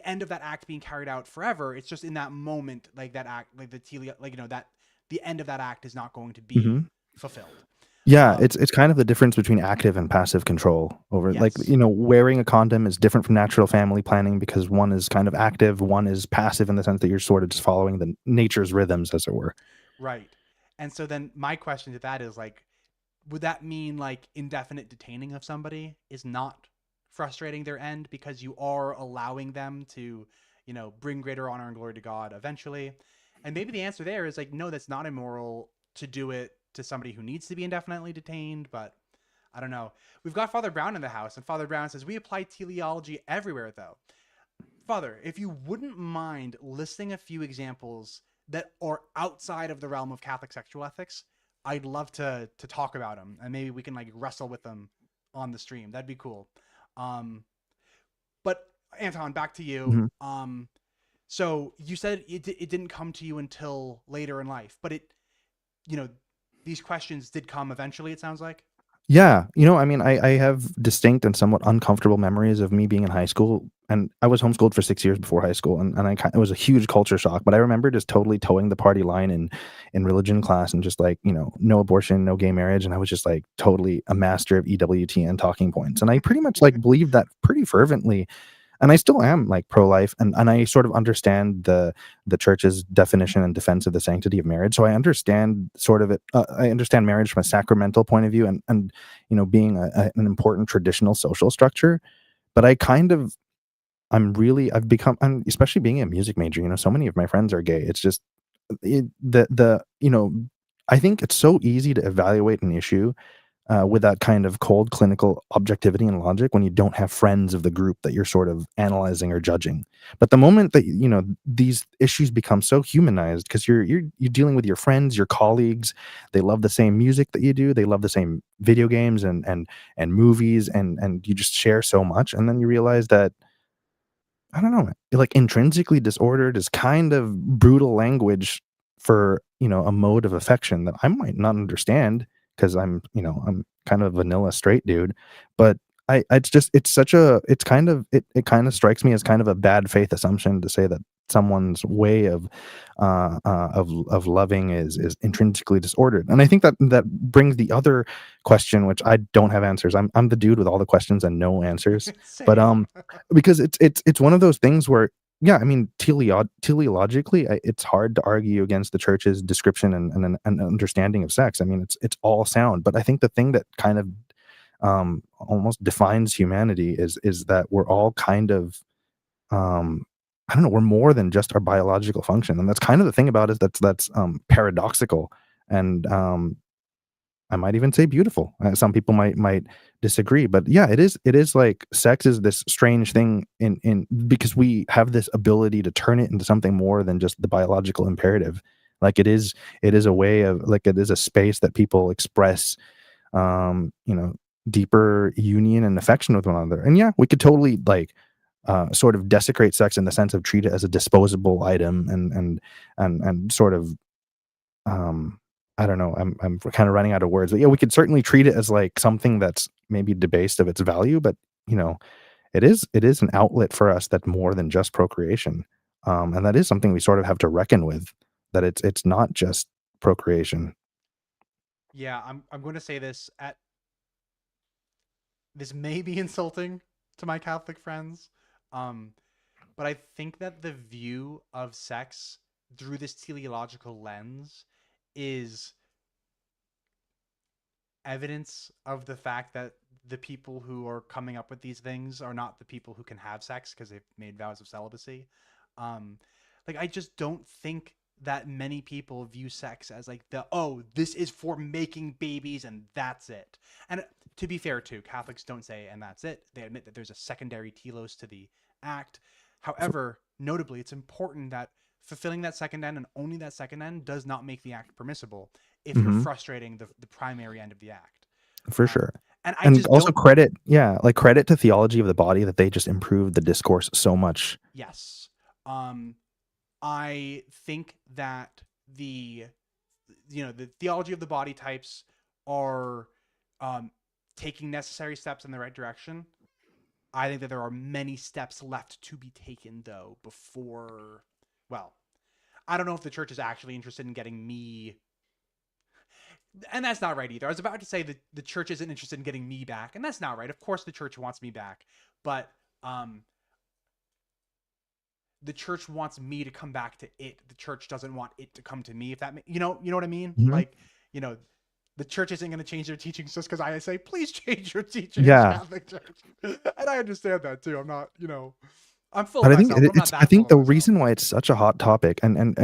end of that act being carried out forever. It's just in that moment, like that act, like the telio, like that the end of that act is not going to be Mhm. fulfilled. Yeah, Um, it's kind of the difference between active and passive control over, like, yes, wearing a condom is different from natural family planning because one is kind of active, one is passive in the sense that you're sort of just following the nature's rhythms, as it were. right. And so then my question to that is like, would that mean like indefinite detaining of somebody is not frustrating their end because you are allowing them to, bring greater honor and glory to God eventually? And maybe the answer there is like, no, that's not immoral to do it to somebody who needs to be indefinitely detained, but I don't know. We've got Father Brown in the house, and Father Brown says, we apply teleology everywhere, though. Father, if you wouldn't mind listing a few examples that are outside of the realm of Catholic sexual ethics, I'd love to talk about them, and maybe we can like wrestle with them on the stream. That'd be cool. Um, but Anton, back to you. Mhm. So you said it didn't come to you until later in life, but you know, these questions did come eventually. It sounds like. Yeah, I mean, I have distinct and somewhat uncomfortable memories of me being in high school, and I was homeschooled for 6 years before high school, and it was a huge culture shock, but I remember just totally towing the party line in religion class and just, like, no abortion, no gay marriage, and I was just, like, totally a master of EWTN talking points, and I pretty much, like, believed that pretty fervently, and I still am, like, pro-life, and I sort of understand the church's definition and defense of the sanctity of marriage. So I understand sort of it. I understand marriage from a sacramental point of view, and being an important traditional social structure. But I've become, and especially being a music major. So many of my friends are gay. It's just the I think it's so easy to evaluate an issue with that kind of cold clinical objectivity and logic when you don't have friends of the group that you're sort of analyzing or judging. But the moment that these issues become so humanized because you're dealing with your friends, your colleagues, they love the same music that you do, they love the same video games and movies, and you just share so much, and then you realize that I don't know, like, intrinsically disordered is kind of brutal language for, a mode of affection that I might not understand because I'm kind of a vanilla straight dude, but it's just it's such a it's kind of it kind of strikes me as kind of a bad faith assumption to say that someone's way of loving is intrinsically disordered. And I think that brings the other question, which I don't have answers. I'm the dude with all the questions and no answers. But Same. because it's one of those things where, yeah, I mean, teleologically, it's hard to argue against the church's description and understanding of sex. I mean, it's all sound, but I think the thing that kind of almost defines humanity is that we're all kind of I don't know, we're more than just our biological function, and that's kind of the thing about it that's paradoxical, and I might even say beautiful. Some people might disagree, but yeah, it is like sex is this strange thing in because we have this ability to turn it into something more than just the biological imperative. Like it is a way of, like, it is a space that people express um, you know, deeper union and affection with one another. And yeah, we could totally, like, sort of desecrate sex in the sense of treat it as a disposable item and sort of um I don't know, I'm kind of running out of words, but yeah, we could certainly treat it as like something that's maybe debased of its value, but it is an outlet for us that's more than just procreation. And that is something we sort of have to reckon with, that it's not just procreation. Yeah, I'm going to say this may be insulting to my Catholic friends, um, but I think that the view of sex through this teleological lens is evidence of the fact that the people who are coming up with these things are not the people who can have sex because they've made vows of celibacy. Um, like I just don't think that many people view sex as like this is for making babies and that's it. And to be fair too, Catholics don't say and that's it. They admit that there's a secondary telos to the act. However, notably, it's important that fulfilling that second end and only that second end does not make the act permissible if you're Hmm. frustrating the primary end of the act. For Um, sure. and I And just also don't. credit, yeah, like credit to Theology of the Body that they just improved the discourse so much. Yes. Um, I think that the the theology of the body types are um, taking necessary steps in the right direction. I think that there are many steps left to be taken though before. Well, I don't know if the church is actually interested in getting me, and that's not right either. I was about to say that the church isn't interested in getting me back, and that's not right. Of course, the church wants me back, but um, the church wants me to come back to it. The church doesn't want it to come to me. If that, you know what I mean? Mhm. Like, you know, the church isn't going to change their teachings just because I say, please change your teachings, Yeah. Catholic Church. And I understand that too. I'm not, I'm full of But I think myself, but I'm not I that full think of the myself. reason why it's such a hot topic, and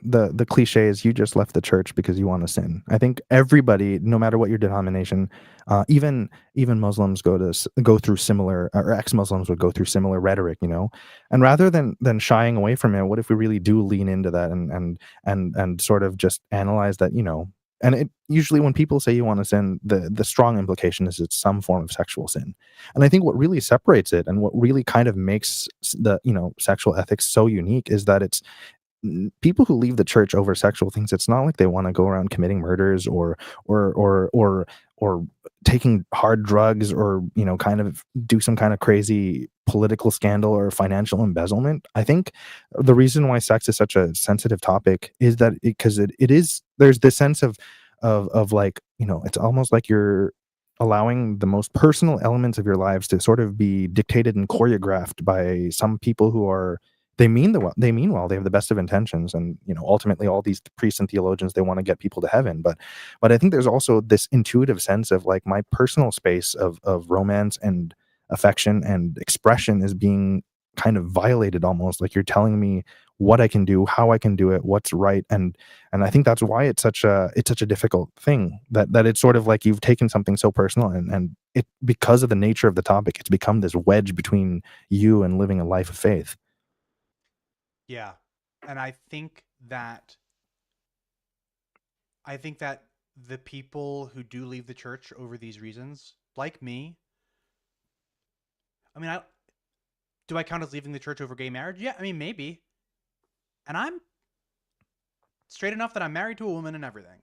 the cliche is you just left the church because you want to sin. I think everybody, no matter what your denomination, even Muslims go through similar, or ex-Muslims would go through similar rhetoric, and rather than shying away from it, what if we really do lean into that and sort of just analyze that, and it usually, when people say you want to sin, the strong implication is it's some form of sexual sin. And I think what really separates it and what really kind of makes the sexual ethics so unique is that it's people who leave the church over sexual things. It's not like they want to go around committing murders or taking hard drugs, or kind of do some kind of crazy political scandal or financial embezzlement. I think the reason why sex is such a sensitive topic is that because it is, there's this sense of like, it's almost like you're allowing the most personal elements of your lives to sort of be dictated and choreographed by some people who are, they mean well, they have the best of intentions, and ultimately all these priests and theologians, they want to get people to heaven, but I think there's also this intuitive sense of like my personal space of romance and affection and expression is being kind of violated, almost like you're telling me what I can do, how I can do it, what's right. And I think that's why it's such a difficult thing, that it's sort of like you've taken something so personal, and it, because of the nature of the topic, it's become this wedge between you and living a life of faith. Yeah. And I think that the people who do leave the church over these reasons, like me, I mean, do I count as leaving the church over gay marriage? Yeah, I mean, maybe. And I'm straight enough that I'm married to a woman and everything.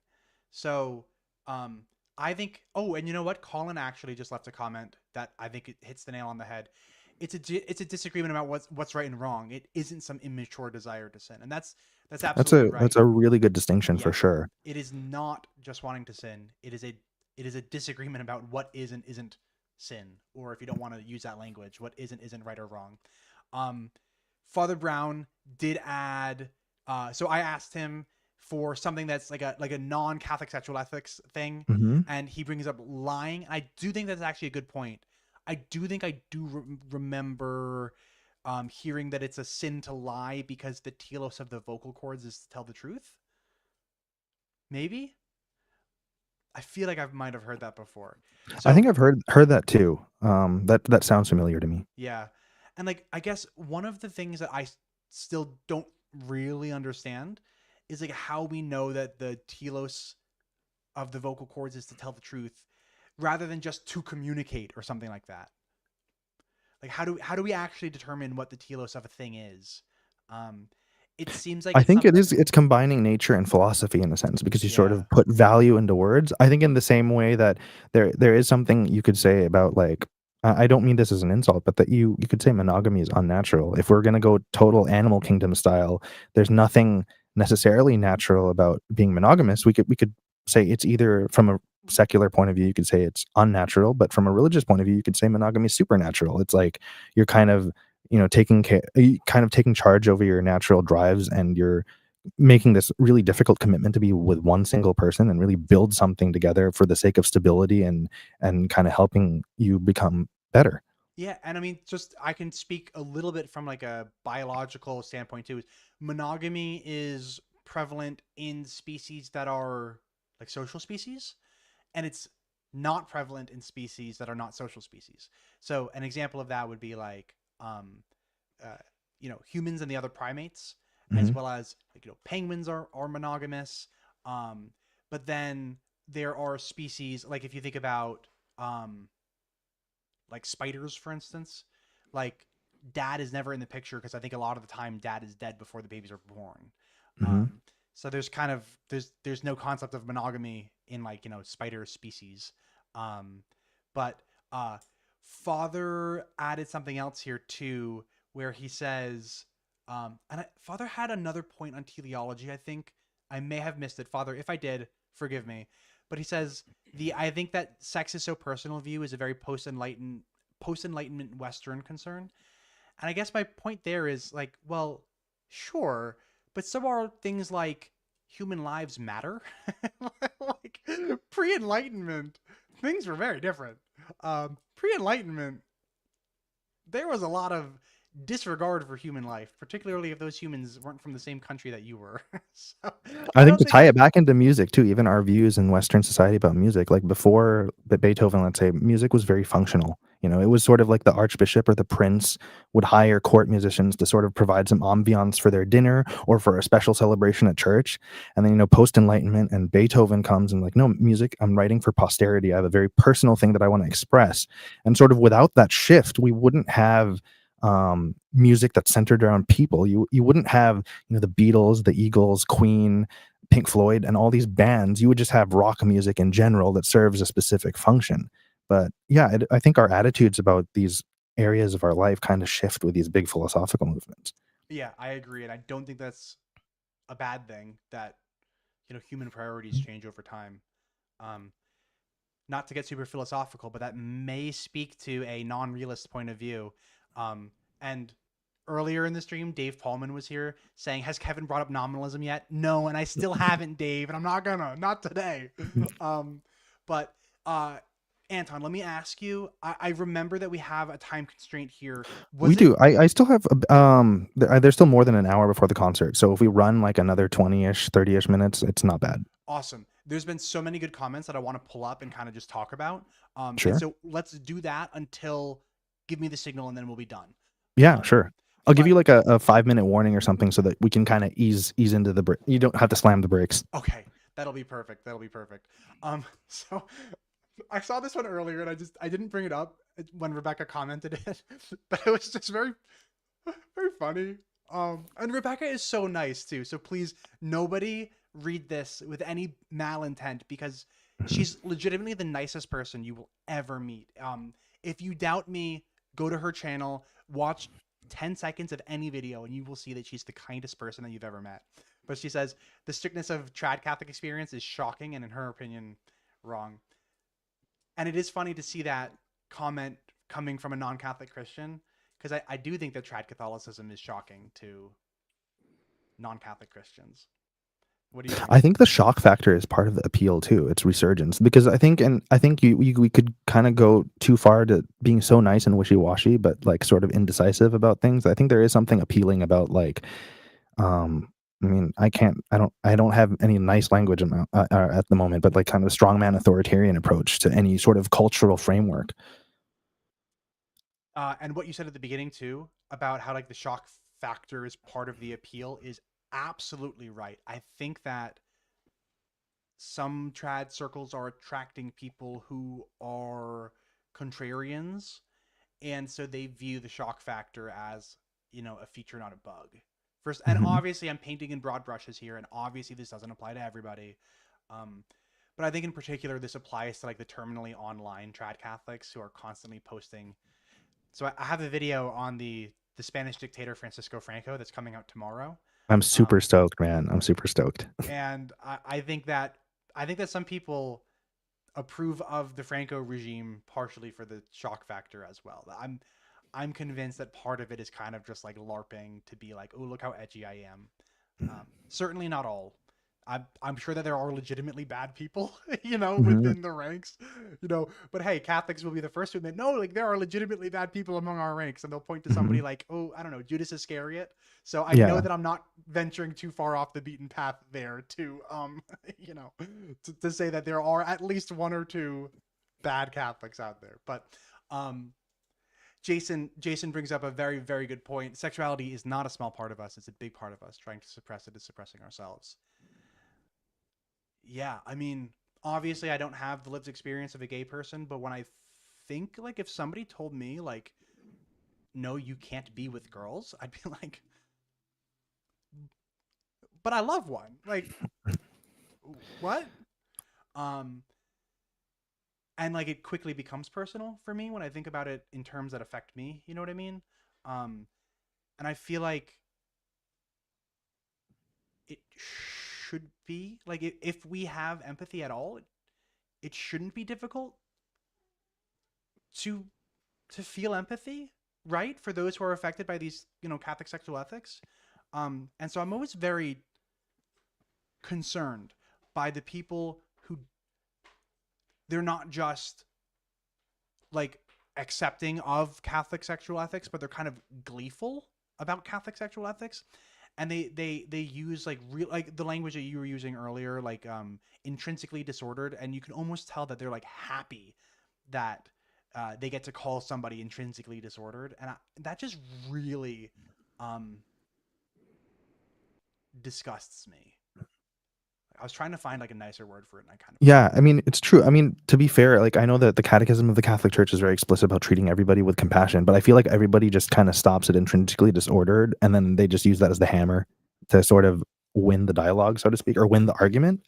So, um, I think. Oh, and you know what? Colin actually just left a comment that I think it hits the nail on the head. It's a disagreement about what's right and wrong. It isn't some immature desire to sin, and that's That's absolutely a right. really good distinction for Yeah, sure. it is not just wanting to sin. It is a disagreement about what is and isn't sin, or if you don't want to use that language, what is and isn't right or wrong. Um, Father Brown did add. So I asked him for something that's like a non-Catholic sexual ethics thing, Hmm. and he brings up lying. And I do think that's actually a good point. I do think I do remember hearing that it's a sin to lie because the telos of the vocal cords is to tell the truth. Maybe I feel like I might have heard that before. I So think I've heard that too. That sounds familiar to me. yeah, and like I guess one of the things that still don't really understand is like how we know that the telos of the vocal cords is to tell the truth rather than just to communicate or something like that. Like how do we actually determine what the telos of a thing is? Um, it seems like I it's think something. it's combining nature and philosophy in a sense, because you sort Yeah, of put value into words. I think in the same way that there is something you could say about, like, I don't mean this as an insult, but that you could say monogamy is unnatural. If we're gonna go total animal kingdom style, there's nothing necessarily natural about being monogamous. We could say it's either, from a secular point of view, you could say it's unnatural, but from a religious point of view, you could say monogamy is supernatural. It's like you're kind of, taking care, kind of taking charge over your natural drives, and you're making this really difficult commitment to be with one single person and really build something together for the sake of stability, and kind of helping you become better. yeah, and I mean, just I can speak a little bit from like a biological standpoint too. Is monogamy is prevalent in species that are like social species, and it's not prevalent in species that are not social species. So an example of that would be like, um, uh, humans and the other primates. as Hmm. well as like, penguins are monogamous. Um, but then there are species like if you think about um, like spiders, for instance, like dad is never in the picture because I think a lot of the time dad is dead before the babies are born. Hmm. Um, so there's kind of there's no concept of monogamy in like spider species. Um, but father added something else here too, where he says, father had another point on teleology. I think I may have missed it, father. If I did, forgive me. But he says the I think that sex is so personal view is a very post enlightenment Western concern. And I guess my point there is like, well, sure, but so are things like human lives matter. Like pre enlightenment, things were very different. Pre enlightenment, there was a lot of disregard for human life, particularly if those humans weren't from the same country that you were. So I I think don't to think tie it back into music too, even our views in Western society about music, like before Beethoven, let's say, music was very functional. It was sort of like the archbishop or the prince would hire court musicians to sort of provide some ambiance for their dinner or for a special celebration at church. And then, post Enlightenment and Beethoven comes and like, no, music, I'm writing for posterity. I have a very personal thing that I want to express. And sort of without that shift, we wouldn't have music that's centered around people. You wouldn't have the Beatles, the Eagles, Queen, Pink Floyd, and all these bands. You would just have rock music in general that serves a specific function. But yeah, I think our attitudes about these areas of our life kind of shift with these big philosophical movements. yeah, I agree, and I don't think that's a bad thing that human priorities change over time. Um, Not to get super philosophical, but that may speak to a non-realist point of view. And earlier in the stream, Dave Paulman was here saying, "Has Kevin brought up nominalism yet?" No, and I still haven't, Dave, and I'm not gonna, not today. um, but uh, Anton, let me ask you. I remember that we have a time constraint here. We Was it do. I still have there's still more than an hour before the concert. So if we run like another 20ish, 30ish minutes, it's not bad. awesome? There's been so many good comments that I want to pull up and kind of just talk about. And Sure. so let's do that until give me the signal, and then we'll be done. Yeah, Um, sure. I'll give but you like a 5 minute warning or something so that we can kind of ease into the break. You don't have to slam the brakes. okay, that'll be perfect. That'll be perfect. So I saw this one earlier, and I didn't bring it up when Rebecca commented it, but it was just very funny. And Rebecca is so nice too. So please, nobody read this with any malintent because Mhm. she's legitimately the nicest person you will ever meet. If you doubt me, go to her channel, watch 10 seconds of any video, and you will see that she's the kindest person that you've ever met. But she says the strictness of trad Catholic experience is shocking and, in her opinion, wrong. And it is funny to see that comment coming from a non-Catholic Christian because I do think that trad Catholicism is shocking to non-Catholic Christians. What do you think? I think the shock factor is part of the appeal too. It's resurgence because I think we could kind of go too far to being so nice and wishy washy, but like sort of indecisive about things. I think there is something appealing about like, um, I mean, I don't have any nice language at the moment, but like kind of a strongman authoritarian approach to any sort of cultural framework. And what you said at the beginning too about how like the shock factor is part of the appeal is absolutely right. I think that some trad circles are attracting people who are contrarians, and so they view the shock factor as a feature, not a bug. First, and Hmm. obviously I'm painting in broad brushes here, and obviously this doesn't apply to everybody. um, but I think in particular this applies to like the terminally online trad Catholics who are constantly posting. So I have a video on the Spanish dictator Francisco Franco that's coming out tomorrow. I'm super um, stoked, man. I'm super stoked. and I think that some people approve of the Franco regime partially for the shock factor as well. I'm convinced that part of it is kind of just like LARPing to be like, oh, look how edgy I am. Certainly not all. I'm sure that there are legitimately bad people, Hmm. within the ranks, But hey, Catholics will be the first to admit, no, like there are legitimately bad people among our ranks, and they'll point to Hmm. somebody like, oh, I don't know, Judas Iscariot. So I know Yeah. that I'm not venturing too far off the beaten path there to, you know, to say that there are at least one or two bad Catholics out there. But um, Jason brings up a very, very good point. Sexuality is not a small part of us, it's a big part of us. Trying to suppress it is suppressing ourselves. Yeah, I mean, obviously I don't have the lived experience of a gay person, but when I think, like, if somebody told me, like, no, you can't be with girls, I'd be like, but I love one. Like, what? Um and like it quickly becomes personal for me when I think about it in terms that affect me, you know what I mean? Um and I feel like it should be like, if we have empathy at all, it shouldn't be difficult to feel empathy, right, for those who are affected by these, Catholic sexual ethics. And so I'm always very concerned by the people who, they're not just like accepting of Catholic sexual ethics, but they're kind of gleeful about Catholic sexual ethics. And they use like real, like the language that you were using earlier, like intrinsically disordered, and you can almost tell that they're like happy that they get to call somebody intrinsically disordered, and that just really um, disgusts me. I was trying to find like a nicer word for it, and I kind of Yeah, forgot. I mean, it's true. I mean, to be fair, like I know that the Catechism of the Catholic Church is very explicit about treating everybody with compassion, but I feel like everybody just kind of stops at intrinsically disordered, and then they just use that as the hammer to sort of win the dialogue, so to speak, or win the argument.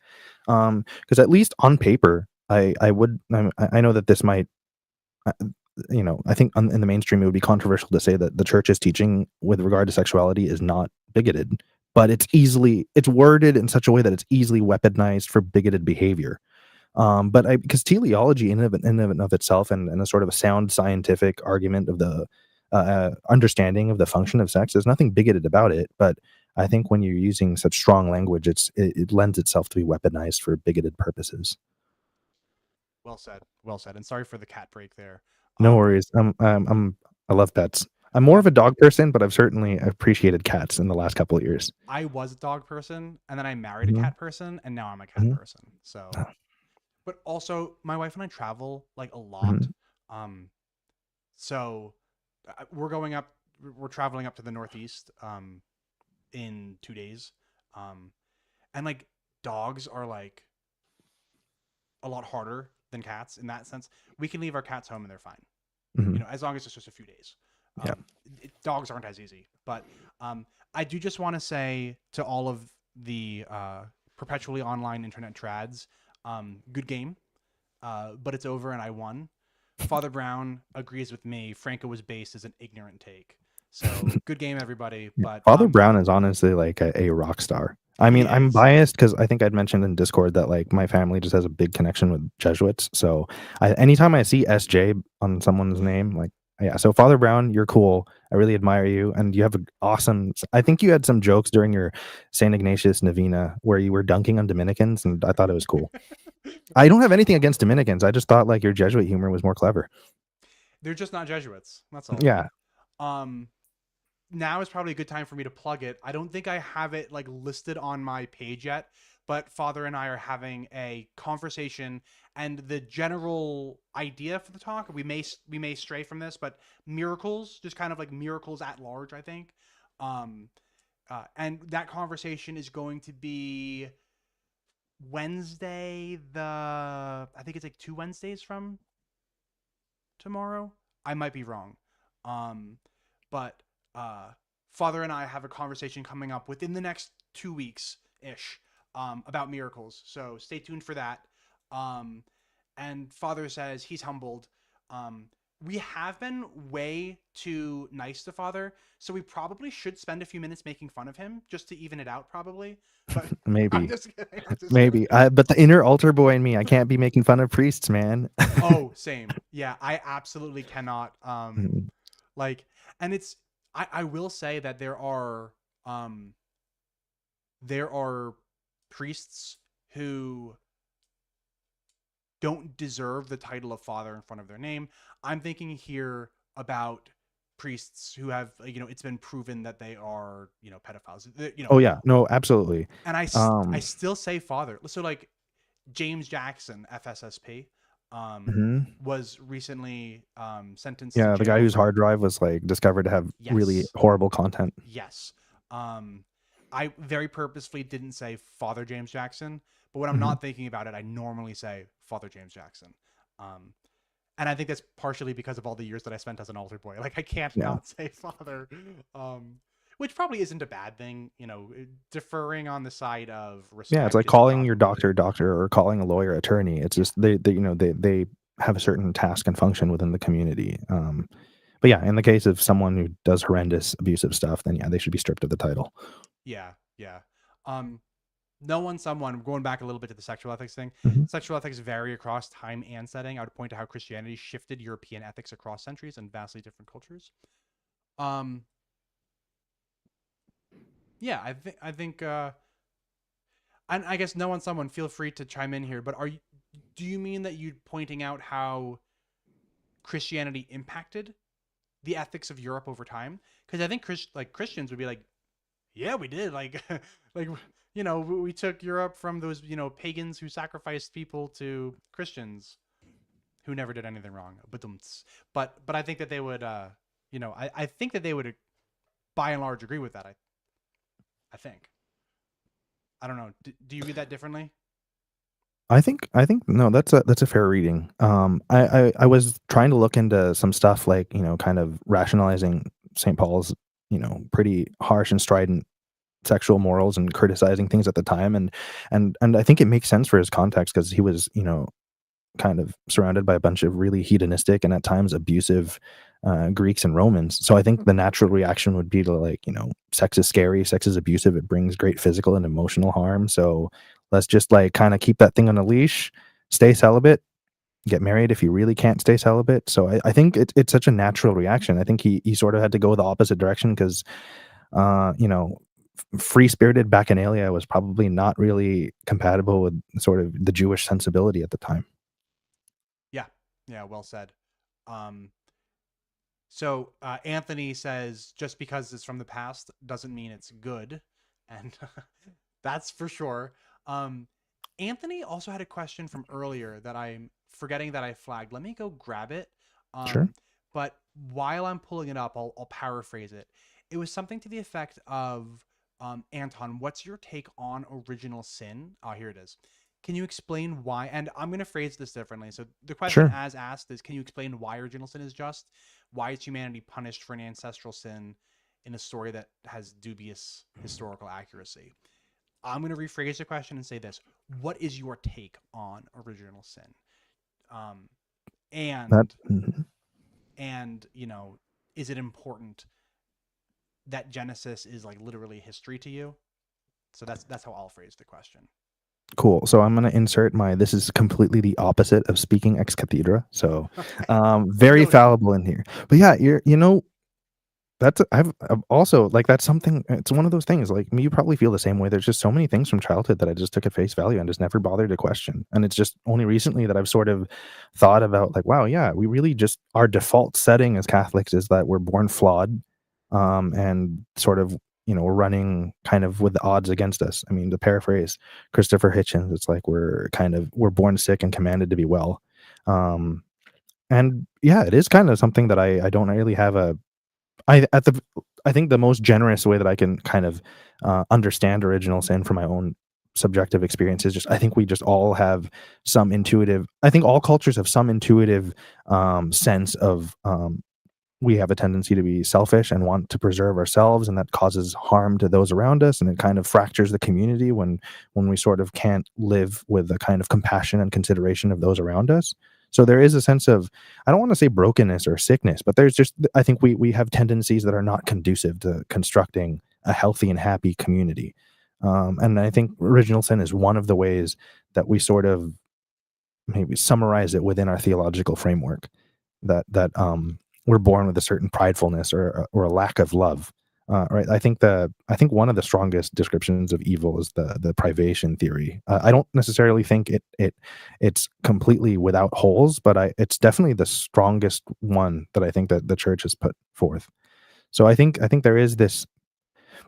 Because at least on paper, I know that this might, uh, I think in the mainstream it would be controversial to say that the church's teaching with regard to sexuality is not bigoted, but it's worded in such a way that it's easily weaponized for bigoted behavior. But because teleology in and of itself, and a sort of a sound scientific argument of the understanding of the function of sex, there's nothing bigoted about it. But I think when you're using such strong language, it lends itself to be weaponized for bigoted purposes. Well said, well said, and sorry for the cat break there. No um worries. I love pets. I'm more yeah, of a dog person, but I've certainly appreciated cats in the last couple of years. I was a dog person, and then I married a Hmm. cat person, and now I'm a cat Hmm. person. So, but also my wife and I travel like a lot. Hmm. Um, so we're going up, we're traveling up to the Northeast in 2 days. Um, and like dogs are like a lot harder than cats in that sense. We can leave our cats home and they're fine, Hmm. as long as it's just a few days. Yeah. Dogs aren't as easy, but um, I do just want to say to all of the perpetually online internet trads, good game, but it's over and I won. Father Brown agrees with me. Franco was based as an ignorant take. So good game, everybody. Yeah. But Father Brown is honestly like a rock star. I he mean, I'm is. biased because I think I'd mentioned in Discord that like my family just has a big connection with Jesuits. So anytime I see SJ on someone's name, like yeah. So Father Brown, you're cool. I really admire you, and you have a awesome. I think you had some jokes during your Saint Ignatius Novena where you were dunking on Dominicans, and I thought it was cool. I don't have anything against Dominicans. I just thought like your Jesuit humor was more clever. They're just not Jesuits. That's all. Yeah. Um, Now is probably a good time for me to plug it. I don't think I have it like listed on my page yet, but Father and I are having a conversation, and the general idea for the talk, we may stray from this, but miracles, just kind of like miracles at large, I think. Um and that conversation is going to be Wednesday, the I think it's like 2 Wednesdays from tomorrow. I might be wrong. Um, but Father and I have a conversation coming up within the next 2 weeks ish, about miracles. So stay tuned for that. Um, and Father says he's humbled. Um, we have been way too nice to Father, so we probably should spend a few minutes making fun of him just to even it out, probably. But I'm Maybe. just kidding. I'm just kidding. Maybe. But the inner altar boy in me, I can't be making fun of priests, man. Oh, same. Yeah, I absolutely cannot. Mhm. Like, and it's, I will say that um there are priests who don't deserve the title of father in front of their name. I'm thinking here about priests who have, it's been proven that they are, pedophiles. Oh yeah, no, absolutely. And I Um, still say father. So like James Jackson, FSSP. um, Hmm. was recently sentenced to Yeah, the guy jail whose for. hard drive was like discovered to have really Yes, horrible content. yes. Um, I very purposefully didn't say Father James Jackson, but when I'm Hmm. not thinking about it, I normally say Father James Jackson. Um, and I think that's partially because of all the years that I spent as an altar boy. Like I can't Yeah. not say Father, um, which probably isn't a bad thing. You know, deferring on the side of Yeah, it's respect like is calling your probably. doctor or calling a lawyer attorney. It's Yeah, just they you know they have a certain task and function within the community. But yeah, in the case of someone who does horrendous abusive stuff, then yeah, they should be stripped of the title. yeah, yeah. Um, no one, someone, going back a little bit to the sexual ethics thing, Hmm. sexual ethics vary across time and setting. I would point to how Christianity shifted European ethics across centuries and vastly different cultures. Um, yeah, and I guess no one, someone, feel free to chime in here. But do you mean that you pointing out how Christianity impacted the ethics of Europe over time? Because I think Christians would be like, yeah, we did. Like, like we took Europe from those pagans who sacrificed people to Christians who never did anything wrong. But I think that they would, I think that they would by and large agree with that. I think. I don't know. Do you read that differently? I think no, that's a fair reading. I was trying to look into some stuff like kind of rationalizing St. Paul's pretty harsh and strident sexual morals and criticizing things at the time, and I think it makes sense for his context because he was kind of surrounded by a bunch of really hedonistic and at times abusive Greeks and Romans. So I think the natural reaction would be to like, sex is scary, sex is abusive, it brings great physical and emotional harm. So let's just like kind of keep that thing on a leash, stay celibate, get married if you really can't stay celibate. So I think it's such a natural reaction. I think he sort of had to go the opposite direction because, uh, you know, free spirited bacchanalia was probably not really compatible with sort of the Jewish sensibility at the time. Yeah. Yeah. Well said. Um, So Anthony says just because it's from the past doesn't mean it's good, and that's for sure. Um, Anthony also had a question from earlier that I'm forgetting that I flagged. Let me go grab it. Sure. But while I'm pulling it up, I'll paraphrase it. It was something to the effect of, Anton, what's your take on original sin? Oh, here it is. Can you explain why? And I'm going to phrase this differently. So the question Sure. as asked is, can you explain why original sin is just? Why is humanity punished for an ancestral sin in a story that has dubious historical accuracy? I'm going to rephrase the question and say this: what is your take on original sin? Um, That and mhm. is it important that Genesis is like literally history to you? So that's how I'll phrase the question. Cool. So I'm gonna insert my this is completely the opposite of speaking ex cathedra. So Okay, very noted. fallible in here. But yeah, that's I've also like that's something it's one of those things like you probably feel the same way. There's just so many things from childhood that I just took at face value and just never bothered to question. And it's just only recently that I've sort of thought about like, wow, yeah, we really just our default setting as Catholics is that we're born flawed, and sort of we're running kind of with the odds against us. I mean, to paraphrase Christopher Hitchens, it's like we're born sick and commanded to be well. Um, and yeah, it is kind of something that I don't really have a I at the I think the most generous way that I can kind of understand original sin from my own subjective experience is just I think we just all have some intuitive. I think all cultures have some intuitive sense of we have a tendency to be selfish and want to preserve ourselves, and that causes harm to those around us, and it kind of fractures the community when we sort of can't live with the kind of compassion and consideration of those around us. So there is a sense of I don't want to say brokenness or sickness, but there's just I think we have tendencies that are not conducive to constructing a healthy and happy community. And I think original sin is one of the ways that we sort of maybe summarize it within our theological framework that we're born with a certain pridefulness or a lack of love. Right. I think one of the strongest descriptions of evil is the privation theory. I don't necessarily think it's completely without holes, but it's definitely the strongest one that I think that the church has put forth. So I think there is this.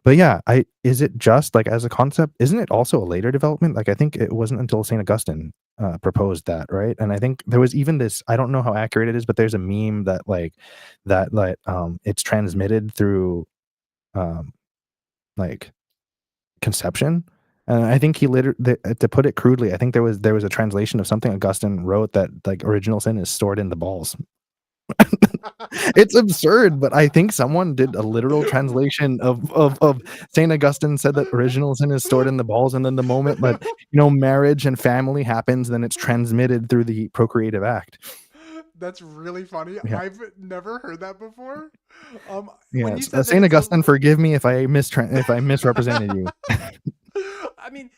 But yeah, I is it just like as a concept? Isn't it also a later development? Like I think it wasn't until Saint Augustine proposed that, right? And I think there was even this. I don't know how accurate it is, but there's a meme that it's transmitted through um, like conception. And I think he literally, to put it crudely, I think there was a translation of something Augustine wrote that like original sin is stored in the balls. It's absurd, but I think someone did a literal translation of Saint Augustine said that original sin is stored in the balls, and then the moment that marriage and family happens, then it's transmitted through the procreative act. That's really funny. Yeah, I've never heard that before. When you yes. said that Saint it's a Augustine, forgive me if I misrepresented you. I mean,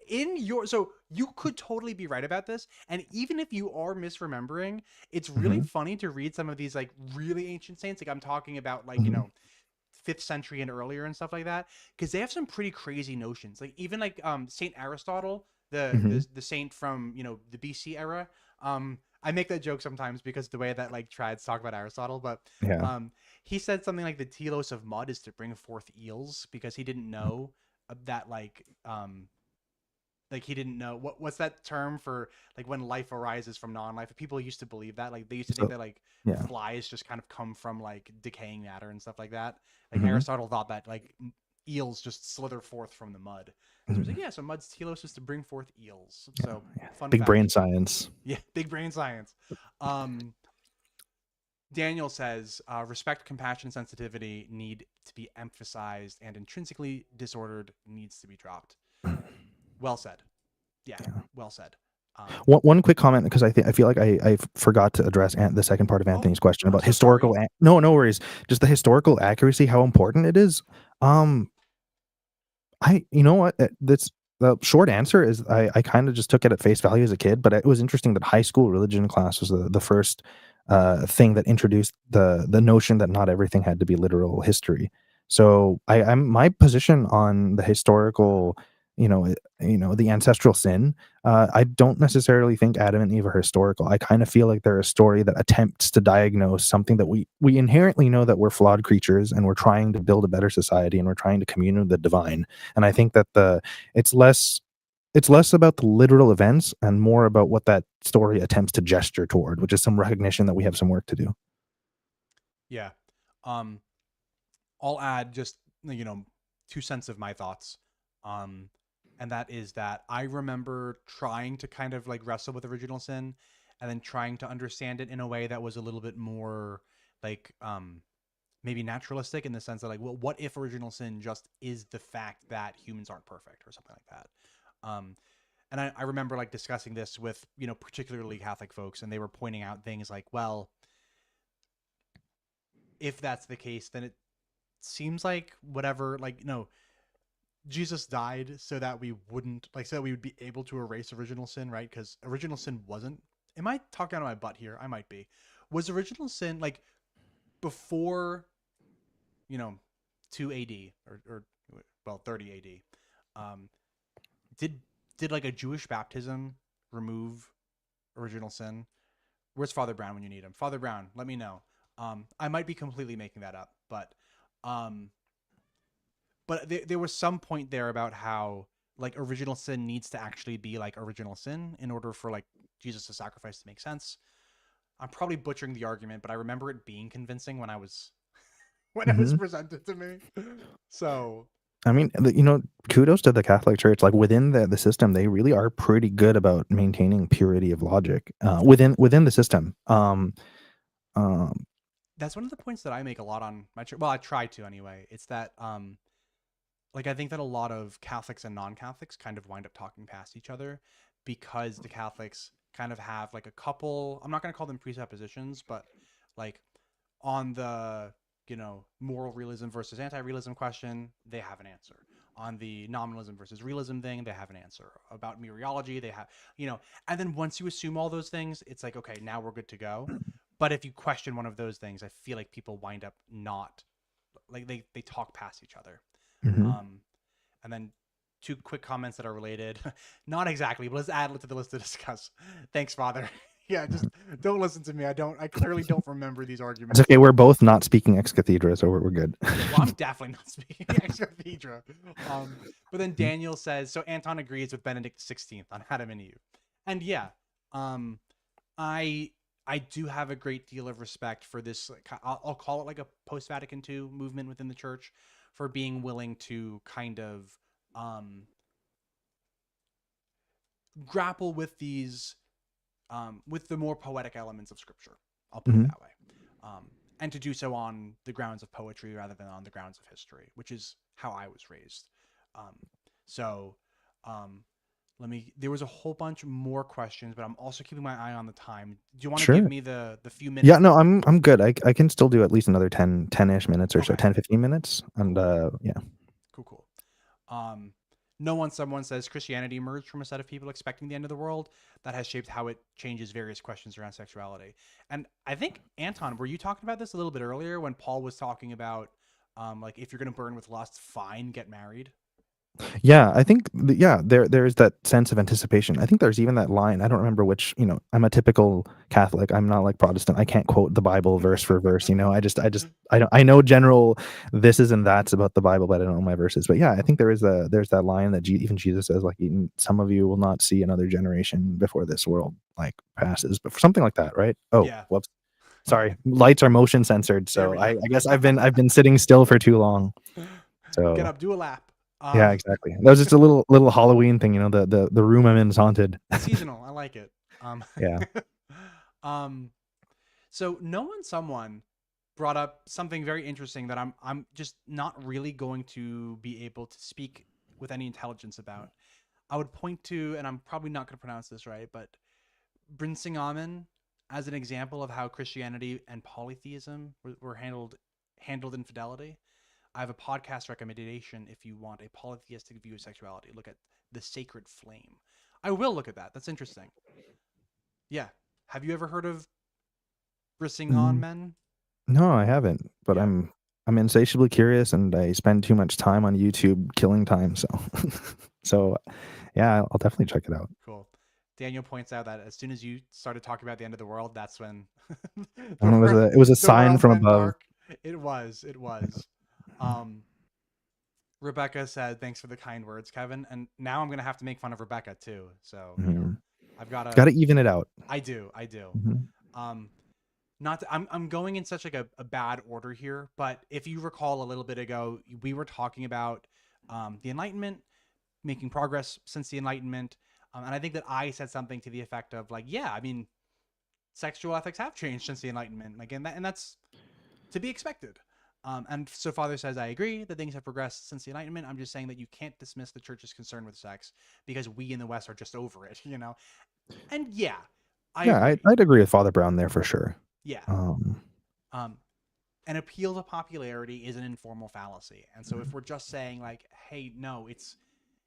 in your so you could totally be right about this, and even if you are misremembering, it's really Hmm. funny to read some of these like really ancient saints. Like I'm talking about like Hmm. 5th century and earlier and stuff like that, because they have some pretty crazy notions. Like even like Saint Aristotle, the Hmm. the the saint from the BC era. I make that joke sometimes because the way that like trads talk about Aristotle, but Yeah. um, he said something like the telos of mud is to bring forth eels because he didn't know that like he didn't know what's that term for like when life arises from non-life. People used to believe that, like they used to think So that like yeah. flies just kind of come from like decaying matter and stuff like that. Like Hmm. Aristotle thought that like eels just slither forth from the mud. So he's like, Hmm. yeah, so mud's telos is to bring forth eels. So Yeah. fun Big brain fact. science. Yeah, big brain science. um Daniel says, respect, compassion, sensitivity need to be emphasized, and intrinsically disordered needs to be dropped. Well said. Yeah, well said. One quick comment, because I feel like I forgot to address the second part of Oh, Anthony's question I'm about so sorry. no worries, just the historical accuracy, how important it is. Um, you know what? That's the short answer is I kind of just took it at face value as a kid, but it was interesting that high school religion class was the first thing that introduced the notion that not everything had to be literal history. So I'm my position on the historical, the ancestral sin. I don't necessarily think Adam and Eve are historical. I kind of feel like they're a story that attempts to diagnose something that we inherently know that we're flawed creatures and we're trying to build a better society and we're trying to commune with the divine. And I think that it's less it's less about the literal events and more about what that story attempts to gesture toward, which is some recognition that we have some work to do. Yeah. Um, I'll add just 2 cents of my thoughts. Um, and that is that I remember trying to kind of like wrestle with original sin, and then trying to understand it in a way that was a little bit more like maybe naturalistic, in the sense that like, well, what if original sin just is the fact that humans aren't perfect or something like that. Um, and I remember like discussing this with particularly Catholic folks, and they were pointing out things like, well, if that's the case, then it seems like whatever, like, Jesus died so that we wouldn't, like, so that we would be able to erase original sin, right? Because original sin wasn't. Am I talking out of my butt here? I might be. Was original sin like before, you know, 2 AD, or well, 30 AD? Um, did did like a Jewish baptism remove original sin? Where's Father Brown when you need him? Father Brown, let me know. I might be completely making that up, um, but there was some point there about how like original sin needs to actually be like original sin in order for like Jesus' sacrifice to make sense. I'm probably butchering the argument, but I remember it being convincing when I was when it was Hmm. presented to me. So I mean, kudos to the Catholic Church. Like within the system, they really are pretty good about maintaining purity of logic within the system. Um, that's one of the points that I make a lot on my church. Well, I try to anyway. It's that like I think that a lot of Catholics and non-Catholics kind of wind up talking past each other, because the Catholics kind of have like a couple, I'm not going to call them presuppositions, but like on the, moral realism versus anti-realism question, they have an answer. On the nominalism versus realism thing, they have an answer. About mereology, they have, and then once you assume all those things, it's like, okay, now we're good to go. But if you question one of those things, I feel like people wind up not, like they talk past each other. mhm. Um, and then two quick comments that are related. Not exactly, but let's add it to the list to discuss. Thanks, Father. Yeah, just don't listen to me. I clearly don't remember these It's arguments. okay. We're both not speaking ex cathedra, so we're good. Well, I'm definitely not speaking ex cathedra. But then Daniel says, so Anton agrees with Benedict XVI on Adam and Eve. And yeah, um, I I do have a great deal of respect for this. Like, I'll call it like a post Vatican II movement within the church for being willing to kind of um, grapple with the more poetic elements of Scripture. I'll put it Mhm. that way, and to do so on the grounds of poetry rather than on the grounds of history, which is how I was raised. Um, so, um, let me. There was a whole bunch more questions, but I'm also keeping my eye on the time. Do you want to give Sure. me the few Yeah, minutes no, that? I'm good. I can still do at least another 10-ish minutes or so, Okay, 10-15 minutes. And cool, yeah. cool, cool. Um, no one, someone says Christianity emerged from a set of people expecting the end of the world that has shaped how it changes various questions around sexuality. And I think, Anton, were you talking about this a little bit earlier when Paul was talking about, like, if you're going to burn with lust, fine, get married? Yeah, I think yeah, there's that sense of anticipation. I think there's even that line. I don't remember which. I'm a typical Catholic. I'm not like Protestant. I can't quote the Bible verse for verse. I know general this is and that's about the Bible, but I don't know my verses. But yeah, I think there's that line that even Jesus says, like, some of you will not see another generation before this world like passes, but for something like that, right? Oh, Yeah, whoops. Sorry, lights are motion censored, there so we I, go. I guess I've been sitting still for too long. Get So up, do a lap. yeah, exactly. That was just a little Halloween thing, the room I'm in is haunted. Seasonal, I like it. Um, Yeah. um, so no one, someone brought up something very interesting that I'm just not really going to be able to speak with any intelligence about. I would point to, and I'm probably not going to pronounce this right, but Brinsing Amen as an example of how Christianity and polytheism were handled infidelity. I have a podcast recommendation if you want a polytheistic view of sexuality. Look at The Sacred Flame. I will look at that. That's interesting. Yeah. Have you ever heard of Brissing on Mm, Men? no, I haven't, but Yeah. I'm insatiably curious, and I spend too much time on YouTube killing time, so so yeah, I'll definitely check it out. Cool. Daniel points out that as soon as you started talking about the end of the world, that's when I don't know, it was a the sign world from went above. dark. It was. It was. Um, Rebecca said, "Thanks for the kind words, Kevin." And now I'm gonna have to make fun of Rebecca too. So Mhm. I've got to. Gotta even it out. I do. I do. Mhm. Um, not. I'm going in such like a bad order here, but if you recall a little bit ago, we were talking about the Enlightenment, making progress since the Enlightenment, and I think that I said something to the effect of like, yeah, I mean, sexual ethics have changed since the Enlightenment, like, and that's to be expected. And so Father says, I agree that things have progressed since the Enlightenment. I'm just saying that you can't dismiss the church's concern with sex because we in the West are just over it, you know? And yeah, I Yeah, agree. I'd agree with Father Brown there for sure. Yeah. Um, Um, an appeal to popularity is an informal fallacy. And so if we're just saying like, hey, no,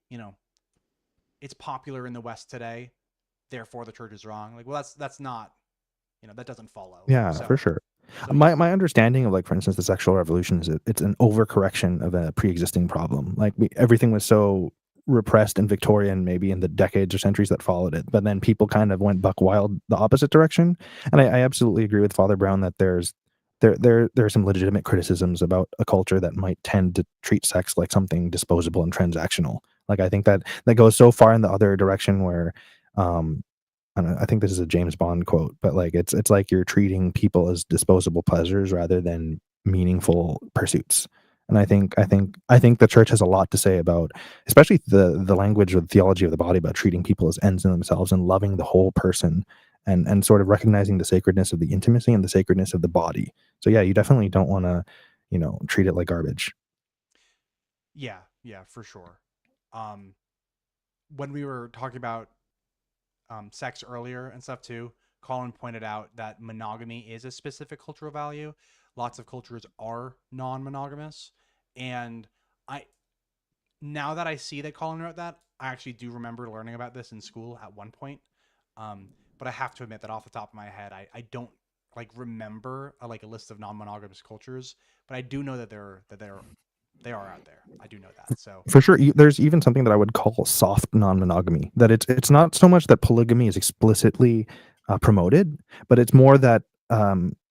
you know, it's popular in the West today, therefore the church is wrong. Like, well, that's not, that doesn't follow. yeah, for So, sure. so yeah, My understanding of, like, for instance, the sexual revolution is it's an overcorrection of a pre-existing problem. Like, everything was so repressed and Victorian, maybe in the decades or centuries that followed it, but then people kind of went buck wild the opposite direction. And I absolutely agree with Father Brown that there are some legitimate criticisms about a culture that might tend to treat sex like something disposable and transactional. Like, I think that goes so far in the other direction where um I don't know, I think this is a James Bond quote, but like it's like you're treating people as disposable pleasures rather than meaningful pursuits. And I think the church has a lot to say about, especially the language or the theology of the body, about treating people as ends in themselves and loving the whole person, and sort of recognizing the sacredness of the intimacy and the sacredness of the body. So yeah, you definitely don't want to, treat it like garbage. yeah, yeah, for sure. Um, when we were talking about sex earlier and stuff too, Colin pointed out that monogamy is a specific cultural value. Lots of cultures are non-monogamous, and I now that I see that Colin wrote that, I actually do remember learning about this in school at one point. But I have to admit that off the top of my head, I don't like remember like a list of non-monogamous cultures, but I do know that they are out there. I do know that. So For sure, there's even something that I would call soft non-monogamy. That it's not so much that polygamy is explicitly promoted, but it's more that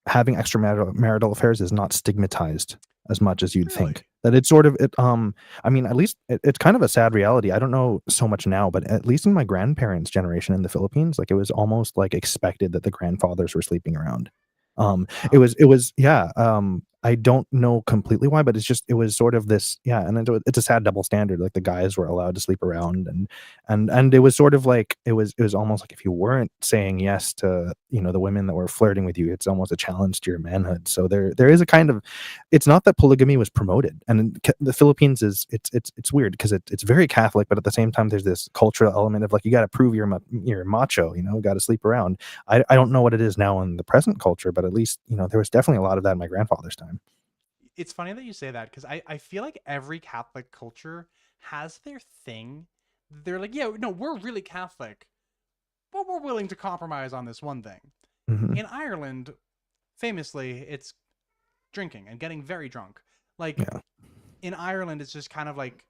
having extramarital affairs is not stigmatized as much as you'd think. Really? That it's sort of it. I mean, at least it's kind of a sad reality. I don't know so much now, but at least in my grandparents' generation in the Philippines, like it was almost like expected that the grandfathers were sleeping around. Wow. It was yeah. I don't know completely why, but it's just it was sort of this yeah, and it's a sad double standard. Like the guys were allowed to sleep around, and it was sort of like it was almost like if you weren't saying yes to the women that were flirting with you, it's almost a challenge to your manhood. So there is a kind of it's not that polygamy was promoted, and in the Philippines is it's weird because it's very Catholic, but at the same time there's this cultural element of like you got to prove you're macho, got to sleep around. I don't know what it is now in the present culture, but at least there was definitely a lot of that in my grandfather's time. It's funny that you say that because I feel like every Catholic culture has their thing. They're like, yeah, no, we're really Catholic, but we're willing to compromise on this one thing. Hmm. In Ireland, famously, it's drinking and getting very drunk. Like Yeah. in Ireland, it's just kind of like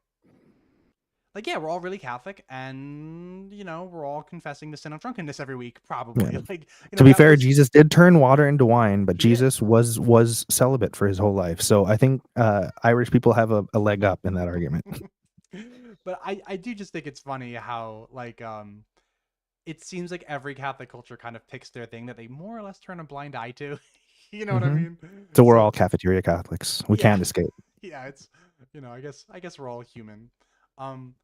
yeah, we're all really Catholic, and we're all confessing the sin of drunkenness every week, Yeah. probably. Like To be that fair, was Jesus did turn water into wine, but he did. Jesus was celibate for his whole life. So I think Irish people have a leg up in that argument. But I do just think it's funny how like it seems like every Catholic culture kind of picks their thing that they more or less turn a blind eye to. You know what I Hmm. mean? So we're So all cafeteria Catholics. We yeah, can't escape. yeah, it's I guess we're all human. Um,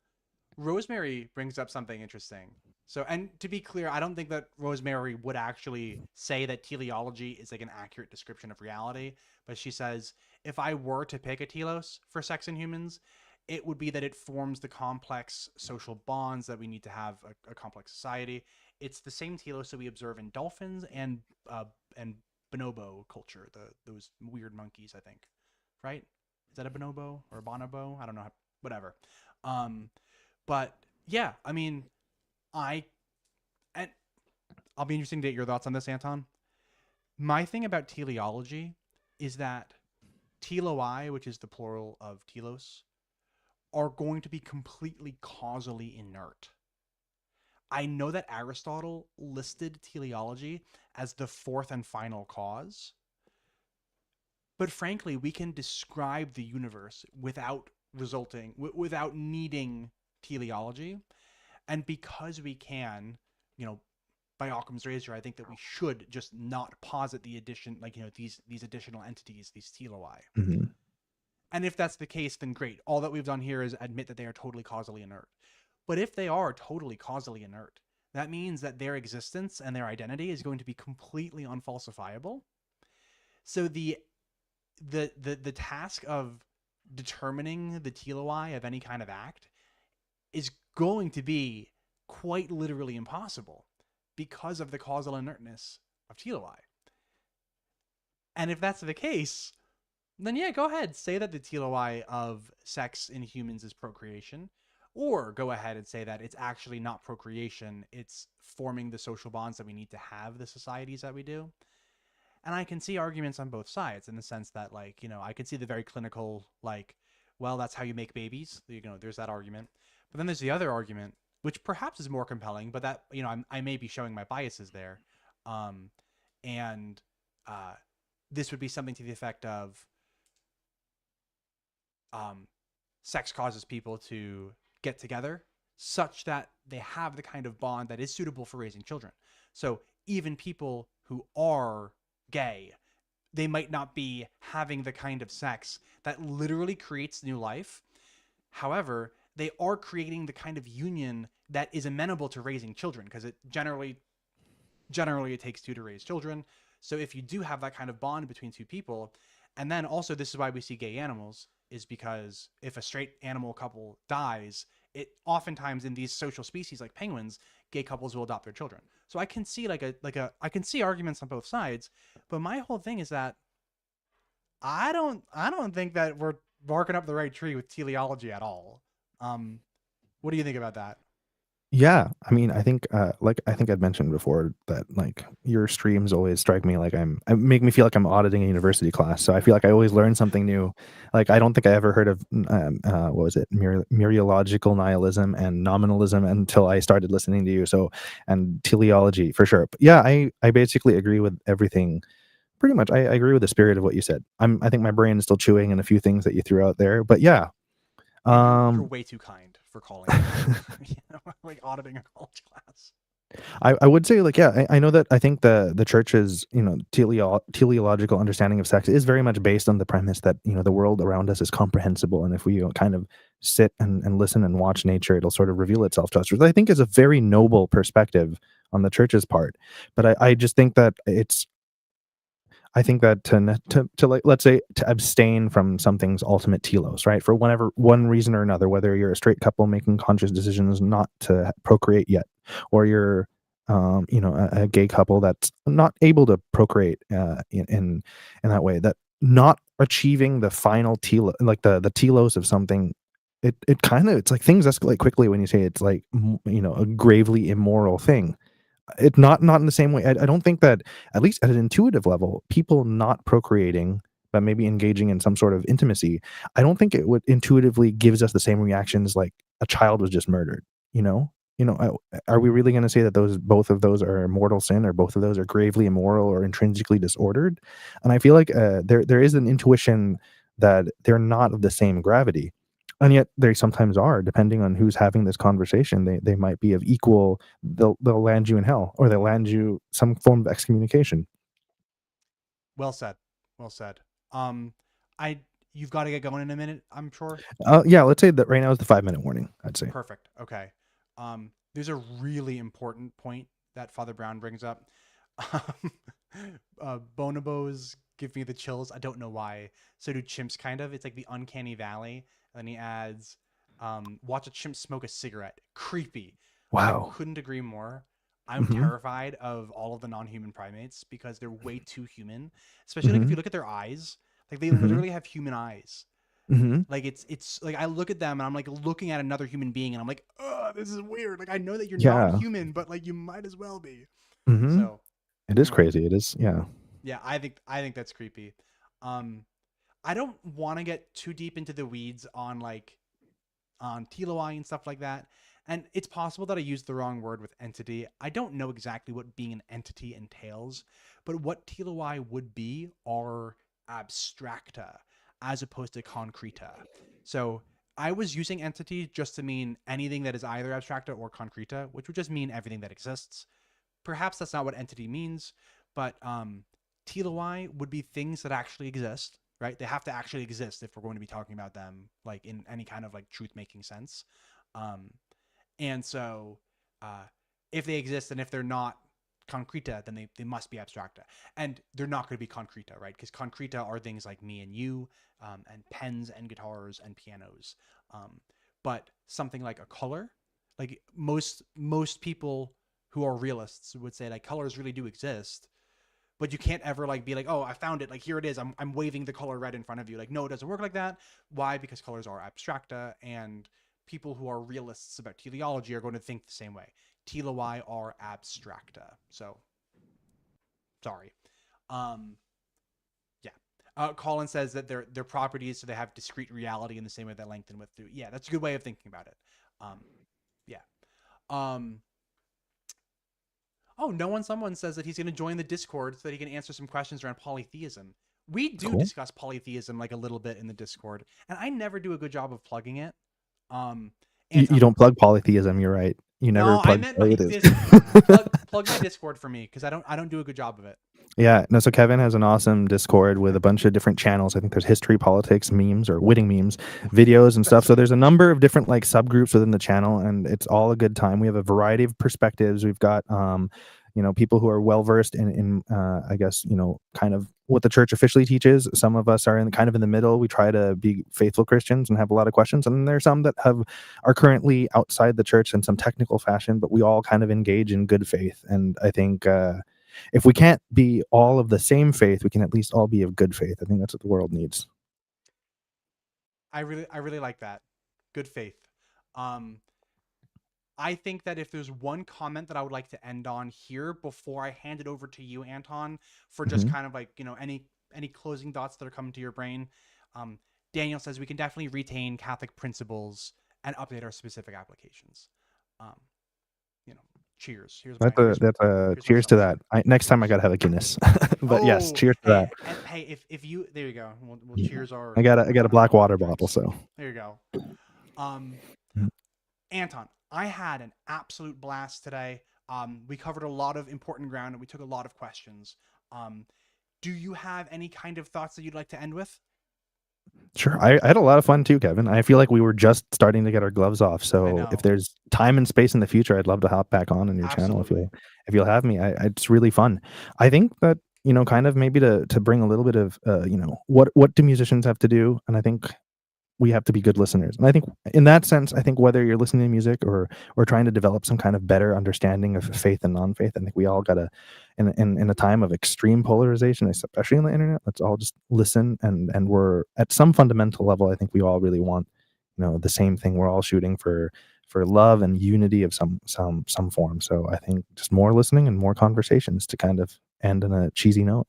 Rosemary brings up something interesting. So, and to be clear, I don't think that Rosemary would actually say that teleology is like an accurate description of reality, but she says if I were to pick a telos for sex in humans, it would be that it forms the complex social bonds that we need to have a complex society. It's the same telos that we observe in dolphins and bonobo culture, those weird monkeys, I think. Right? Is that a bonobo or a bonobo? I don't know. Whatever. Um, but yeah, I mean, I and I'll be interesting to get your thoughts on this, Anton. My thing about teleology is that teloi, which is the plural of telos, are going to be completely causally inert. I know that Aristotle listed teleology as the fourth and final cause, but frankly, we can describe the universe without needing teleology. And because we can, you know, by Occam's razor, I think that we should just not posit the addition, like these additional entities, these teloi. Hmm. And if that's the case, then great. All that we've done here is admit that they are totally causally inert. But if they are totally causally inert, that means that their existence and their identity is going to be completely unfalsifiable. So the task of determining the teloi of any kind of act is going to be quite literally impossible because of the causal inertness of teloi. And if that's the case, then yeah, go ahead. Say that the teloi of sex in humans is procreation. Or go ahead and say that it's actually not procreation, it's forming the social bonds that we need to have the societies that we do. And I can see arguments on both sides in the sense that, like, I can see the very clinical, like, well, that's how you make babies. There's that argument. But then there's the other argument, which perhaps is more compelling, but that, I may be showing my biases there. Um, and uh, this would be something to the effect of um, sex causes people to get together such that they have the kind of bond that is suitable for raising children. So even people who are gay, they might not be having the kind of sex that literally creates new life. However, they are creating the kind of union that is amenable to raising children because it generally it takes two to raise children. So if you do have that kind of bond between two people, and then also this is why we see gay animals is because if a straight animal couple dies, it oftentimes in these social species like penguins, gay couples will adopt their children. So I can see I can see arguments on both sides, but my whole thing is that I don't think that we're barking up the right tree with teleology at all. Um, what do you think about that? Yeah, I mean, I think, like I think I'd mentioned before that like your streams always strike me like make me feel like I'm auditing a university class. So I feel like I always learn something new. Like I don't think I ever heard of what was it, mereological nihilism and nominalism until I started listening to you. So and teleology for sure. But yeah, I basically agree with everything. Pretty much, I agree with the spirit of what you said. I think my brain is still chewing in a few things that you threw out there. But yeah, Yeah, you're um, way too kind for calling it like auditing a college class. I would say like yeah I know that I think the church's teleological understanding of sex is very much based on the premise that the world around us is comprehensible, and if we kind of sit and listen and watch nature, it'll sort of reveal itself to us, which I think is a very noble perspective on the church's part. But I just think that I think that to like, let's say, to abstain from something's ultimate telos, right? For whatever one reason or another, whether you're a straight couple making conscious decisions not to procreate yet, or you're a gay couple that's not able to procreate in that way, that not achieving the final like the telos of something, it kind of, it's like things escalate quickly when you say it's like a gravely immoral thing. It not in the same way. I don't think that, at least at an intuitive level, people not procreating but maybe engaging in some sort of intimacy, I don't think it would intuitively gives us the same reactions like a child was just murdered. You know, are we really going to say that those both of those are mortal sin, or both of those are gravely immoral or intrinsically disordered? And I feel like there is an intuition that they're not of the same gravity, and yet they sometimes are, depending on who's having this conversation. They might be of equal. They'll land you in hell, or they'll land you some form of excommunication. Well said. Well said. Um, I you've got to get going in a minute, I'm sure. Yeah, let's say that right now is the 5 minute warning, I'd say. Perfect. Okay. There's a really important point that Father Brown brings up. Um, bonobos give me the chills. I don't know why. So do chimps, kind of. It's like the uncanny valley. And then he adds, watch a chimp smoke a cigarette. Creepy. I Wow. couldn't agree more. I'm Hmm. terrified of all of the non-human primates because they're way too human. Especially like if Hmm. you look at their eyes, like they Hmm. literally have human eyes. Hmm. Like it's like I look at them and I'm like looking at another human being and I'm like, oh, this is weird. Like I know that you're not Yeah. human, but like you might as well be. Hmm. So It is anyway, crazy. It is. Yeah. yeah, I think that's creepy. Um, I don't want to get too deep into the weeds on like on Teloi and stuff like that. And it's possible that I used the wrong word with entity. I don't know exactly what being an entity entails, but what Teloi would be are abstracta as opposed to concreta. So I was using entity just to mean anything that is either abstracta or concreta, which would just mean everything that exists. Perhaps that's not what entity means, but teloi would be things that actually exist, right? They have to actually exist if we're going to be talking about them like in any kind of like truth making sense. Um, and so uh, if they exist and if they're not concreta, then they must be abstracta. And they're not going to be concreta, right? Because concreta are things like me and you, and pens and guitars and pianos. Um, but something like a color, like most people who are realists would say like colors really do exist, but you can't ever like be like, oh, I found it, like here it is, I'm waving the color red in front of you. Like no, it doesn't work like that. Why? Because colors are abstracta, and people who are realists about teleology are going to think the same way. Teloi are abstracta. So sorry. um yeah. Colin says that they're properties, so they have discrete reality in the same way that length and width do. Yeah, that's a good way of thinking about it. Yeah. um Oh, no one. Someone says that he's going to join the Discord so that he can answer some questions around polytheism. We do Cool. discuss polytheism like a little bit in the Discord, and I never do a good job of plugging it. Um, You Anton, don't plug polytheism. You're right. You never no, I plug meant my polytheism. this plug my Discord for me because I don't do a good job of it. Yeah, no, so Kevin has an awesome Discord with a bunch of different channels. I think there's history, politics, memes, or witting memes, videos and stuff. That's So there's a number of different like subgroups within the channel, and it's all a good time. We have a variety of perspectives. We've got people who are well versed in I guess, kind of what the church officially teaches. Some of us are in the middle. We try to be faithful Christians and have a lot of questions, and then there's some that are currently outside the church in some technical fashion, but we all kind of engage in good faith. And I think if we can't be all of the same faith, we can at least all be of good faith. I think that's what the world needs. I really like that. Good faith. Um, I think that if there's one comment that I would like to end on here before I hand it over to you, Anton, for just Mhm. kind of like, any closing thoughts that are coming to your brain. um, Daniel says we can definitely retain Catholic principles and update our specific applications. um, you know Cheers. here's my here's That's a here's my cheers to celebration. that. Next time I Cheers. gotta have a Guinness. But yes, Oh, cheers to hey, that. and hey, if you, there you go. We'll Mhm. cheers our I got a black water non-alcoholic bottle, drinks. so There you go. Um, Mhm. Anton, I had an absolute blast today. We covered a lot of important ground and we took a lot of questions. Um, do you have any kind of thoughts that you'd like to end with? Sure. I had a lot of fun too, Kevin. I feel like we were just starting to get our gloves off. I So if know. there's time and space in the future, I'd love to hop back on your channel Absolutely. if you'll have me. It's really fun. I think that kind of maybe to bring a little bit of what do musicians have to do, and I think we have to be good listeners. And I think in that sense, I think whether you're listening to music or trying to develop some kind of better understanding of faith and non-faith, I think we all gotta in a time of extreme polarization, especially on the internet, let's all just listen and we're at some fundamental level, I think we all really want, the same thing. We're all shooting for love and unity of some form. So I think just more listening and more conversations to kind of end on a cheesy note.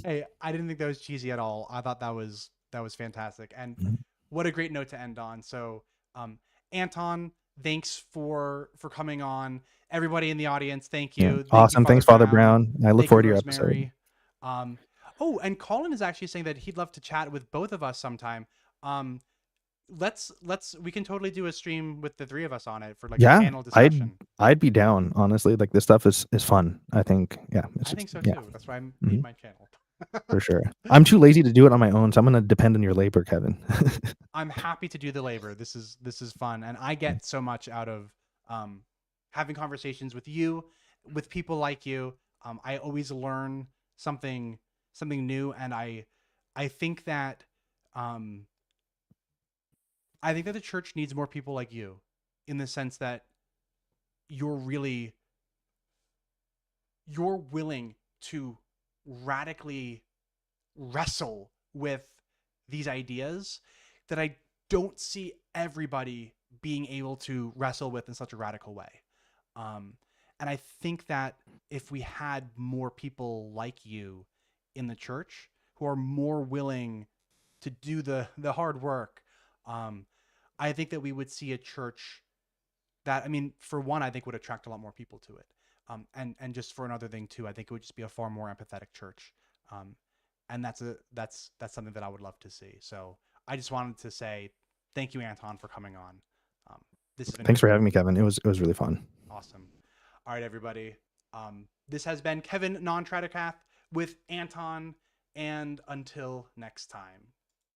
Hey, I didn't think that was cheesy at all. I thought that was fantastic, and Mhm. what a great note to end on. So, Anton, thanks for coming on. Everybody in the audience, Yeah. thank you, Awesome. Father Thanks, Father Brown, Brown. I look thank you, forward to your episode. Rosemary. Um, oh, and Colin is actually saying that he'd love to chat with both of us sometime. Um, let's we can totally do a stream with the three of us on it for like a Yeah, panel I'd discussion. I'd be down, honestly. Like this stuff is fun. I think, yeah, it's I just think so yeah, too. That's why I made mhm, my channel. for sure. I'm too lazy to do it on my own, so I'm gonna depend on your labor, Kevin. I'm happy to do the labor. This is fun, and I get so much out of um, having conversations with you, with people like you. I always learn something something new, and I think that um, I think that the church needs more people like you, in the sense that you're really you're willing to radically wrestle with these ideas that I don't see everybody being able to wrestle with in such a radical way. Um, and I think that if we had more people like you in the church who are more willing to do the hard work, um, I think that we would see a church that, I mean, for one, I think would attract a lot more people to it. And just for another thing too, I think it would just be a far more empathetic church. Um, and that's something that I would love to see. So I just wanted to say thank you, Anton, for coming on. Um, this has been Thanks for great. having me, Kevin. It was really fun. Awesome. All right, everybody. This has been Kevin Non Tradicath with Anton, and until next time.